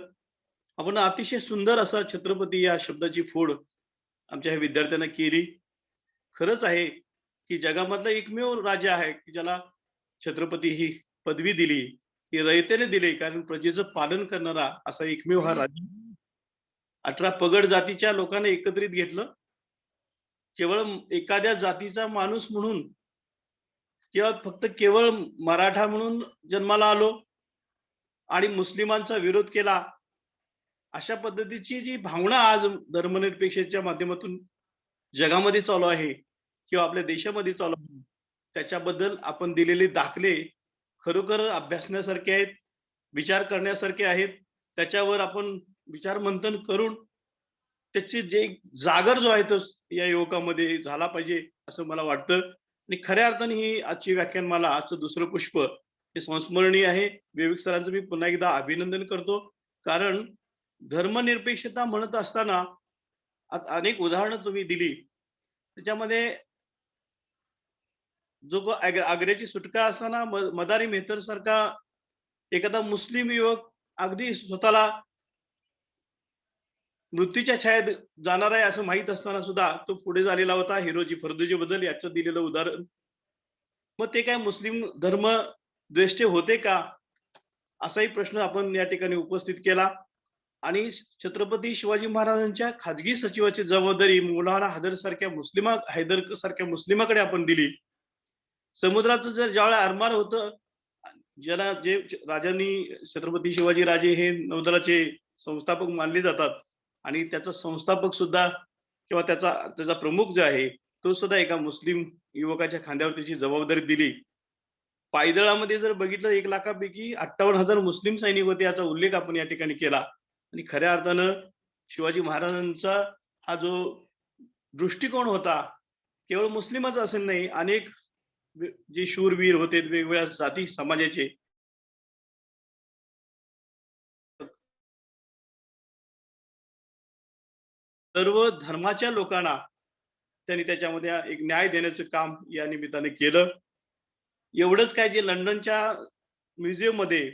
आपण अतिशय सुंदर असा छत्रपती या शब्दाची फोड आमच्या ह्या विद्यार्थ्यांना केली. खरंच आहे की जगामधला एकमेव राजा आहे की ज्याला छत्रपती ही पदवी दिली, ही रयतेने दिली, कारण प्रजेचं पालन करणारा असा एकमेव हा राजा. 18 पगड जातीच्या लोकांना एकत्रित घेतलं, केवळ एखाद्या जातीचा माणूस म्हणून किंवा फक्त केवळ मराठा म्हणून जन्माला आलो आणि मुस्लिमांचा विरोध केला, अशा पद्धतीची जी भावना आज धर्मनिरपेक्षतेच्या माध्यमातून जगामध्ये चालू आहे किंवा आपल्या देशामध्ये चालू आहे, त्याच्याबद्दल आपण दिलेले दाखले खरोखर अभ्यासण्यासारखे आहेत, विचार करण्यासारखे आहेत. त्याच्यावर आपण विचार मंथन करून त्याची जे जागर जो आहे तो या युवकामध्ये झाला पाहिजे असं मला वाटतं. आणि खऱ्या अर्थाने ही आजची व्याख्यानमाला, आजचं दुसरं पुष्प हे संस्मरणीय आहे. विवेक सरांचं मी पुन्हा एकदा अभिनंदन करतो, कारण धर्मनिरपेक्षता म्हणत असताना अनेक उदाहरणं तुम्ही दिली. त्याच्यामध्ये जो आग्र्याची सुटका असताना मदारी मेहतर सारखा एखादा मुस्लिम युवक अगदी स्वतःला मृत्यूच्या छायेत जाणार आहे असं माहित असताना सुद्धा तो पुढे झालेला होता. हिरोजी फर्दुजी बद्दल याचं दिलेलं उदाहरण. मग ते काय मुस्लिम धर्म द्वेष्टे होते का असाही प्रश्न आपण या ठिकाणी उपस्थित केला. आणि छत्रपती शिवाजी महाराजांच्या खाजगी सचिवाची जबाबदारी मौलाना हैदर सारख्या मुस्लिमाकडे आपण दिली. समुद्राचं जर ज्यावेळेला आरमार होतं, ज्याला जे राजांनी, छत्रपती शिवाजी राजे हे नौदलाचे संस्थापक मानले जातात आणि त्याचा संस्थापक सुद्धा किंवा त्याचा प्रमुख जो आहे तो सुद्धा एका मुस्लिम युवकाच्या खांद्यावर त्याची जबाबदारी दिली. पायदळामध्ये जर बघितलं 1 लाखापैकी 58,000 मुस्लिम सैनिक होते याचा उल्लेख आपण या ठिकाणी केला. आणि खऱ्या अर्थानं शिवाजी महाराजांचा हा जो दृष्टिकोन होता केवळ मुस्लिमच असेल नाही, अनेक जे शूरवीर होते वेगवेगळ्या जाती समाजाचे, सर्व धर्माच्या लोकांना त्यांनी त्याच्यामध्ये एक न्याय देण्याचं काम या निमित्ताने केलं. एवढंच काय, जे लंडनच्या म्युझियम मध्ये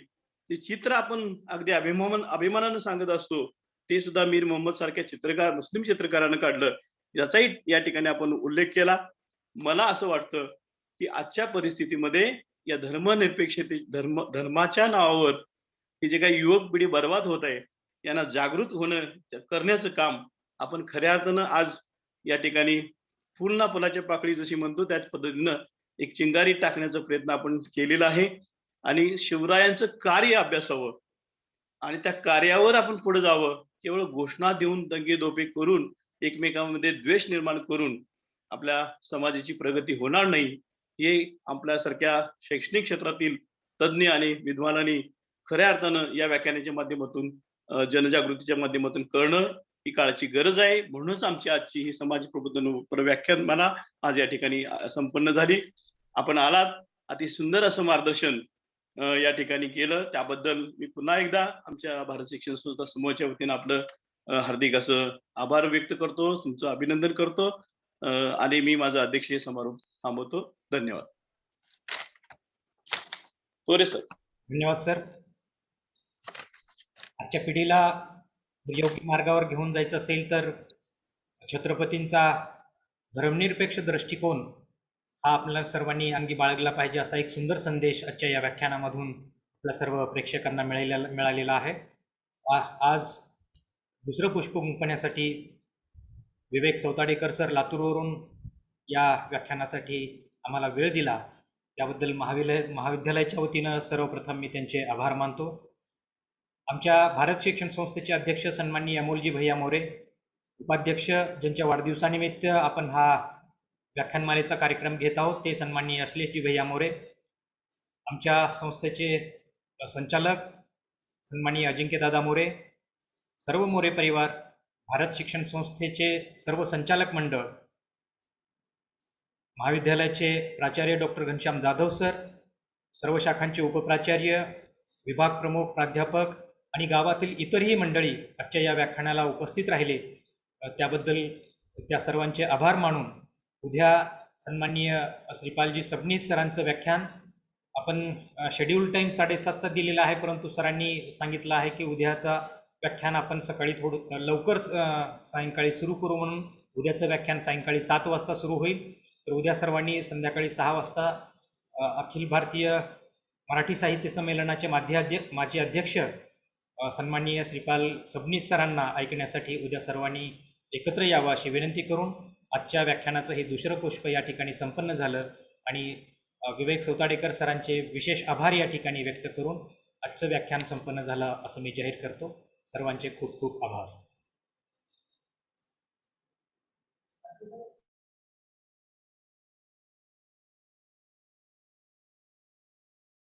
ते चित्र आपण अगदी अभिमानानं सांगत असतो ते सुद्धा मीर मोहम्मद सारख्या मुस्लिम चित्रकारानं काढलं, याचाही या ठिकाणी आपण उल्लेख केला. मला असं वाटतं की आजच्या परिस्थितीमध्ये या धर्माच्या नावावर हे जे काही युवक पिढी बर्बाद होत आहे यांना जागृत करण्याचं काम आपण खऱ्या अर्थानं आज या ठिकाणी फुल ना फुलाच्या पाकळी जशी म्हणतो त्याच पद्धतीनं एक चिंगारी टाकण्याचा प्रयत्न आपण केलेला आहे. आणि शिवरायांचं कार्य अभ्यासावं आणि त्या कार्यावर आपण पुढे जावं. केवळ घोषणा देऊन दंगेदोपे करून एकमेकांमध्ये द्वेष निर्माण करून आपल्या समाजाची प्रगती होणार नाही, हे आपल्यासारख्या शैक्षणिक क्षेत्रातील तज्ज्ञ आणि विद्वानांनी खऱ्या अर्थानं या व्याख्यानाच्या माध्यमातून, जनजागृतीच्या माध्यमातून करणं ही काळाची गरज आहे. म्हणूनच आमची आजची ही समाज प्रबोधन व्याख्यानमाला आज या ठिकाणी संपन्न झाली. आपण आलात, अति सुंदर असं मार्गदर्शन या ठिकाणी केलं त्याबद्दल मी पुन्हा एकदा आमच्या भारत शिक्षण संस्था समूहाच्या वतीनं आपलं हार्दिक असं आभार व्यक्त करतो, तुमचं अभिनंदन करतो आणि मी माझा अध्यक्षीय समारोप थांबवतो. धन्यवाद. तोरे सर. धन्यवाद सर. आजच्या पिढीला योग्य मार्गावर घेऊन जायचं असेल तर छत्रपतींचा धर्मनिरपेक्ष दृष्टिकोन हा आपल्याला सर्वांनी अंगी बाळगला पाहिजे असा एक सुंदर संदेश आजच्या या व्याख्यानामधून आपल्या सर्व प्रेक्षकांना मिळालेला आहे. आज दुसरं पुष्प गुंफण्यासाठी विवेक सौताडेकर सर लातूरवरून या व्याख्यानासाठी आम्हाला वेळ दिला त्याबद्दल महाविद्यालयाच्या वतीनं सर्वप्रथम मी त्यांचे आभार मानतो. आमच्या भारत शिक्षण संस्थेचे अध्यक्ष सन्माननीय अमोलजी भैया मोरे, उपाध्यक्ष ज्यांच्या वाढदिवसानिमित्त आपण हा व्याख्यानमालेचा कार्यक्रम घेत आहोत ते सन्माननीय अश्लेषजी भैया मोरे, आमच्या संस्थेचे संचालक सन्माननीय अजिंक्यदादा मोरे, सर्व मोरे परिवार, भारत शिक्षण संस्थेचे सर्व संचालक मंडळ, महाविद्यालयाचे प्राचार्य डॉक्टर घनश्याम जाधव सर, सर्व शाखांचे उपप्राचार्य, विभाग प्रमुख, प्राध्यापक आणि गावातील इतरही मंडळी आजच्या या व्याख्यानाला उपस्थित राहिले त्याबद्दल त्या सर्वांचे आभार मानून उद्या सन्माननीय श्रीपालजी सबनीस सरांचं व्याख्यान आपण शेड्यूल टाईम 7:30चा दिलेला आहे, परंतु सरांनी सांगितलं आहे की उद्याचा व्याख्यान आपण सकाळी थोडं लवकर सायंकाळी सुरू करू म्हणून उद्याचं व्याख्यान सायंकाळी 7 वाजता सुरू होईल. तर उद्या सर्वांनी संध्याकाळी 6 वाजता अखिल भारतीय मराठी साहित्य संमेलनाचे माजी अध्यक्ष सन्माननीय श्रीपाल सबनीस सरांना ऐकण्यासाठी उद्या सर्वांनी एकत्र यावं अशी विनंती करून आजच्या व्याख्यानाचं हे दुसरं पुष्प या ठिकाणी संपन्न झालं आणि विवेक सौताडेकर सरांचे विशेष आभार या ठिकाणी व्यक्त करून आजचं व्याख्यान संपन्न झालं असं मी जाहीर करतो. सर्वांचे खूप खूप आभार.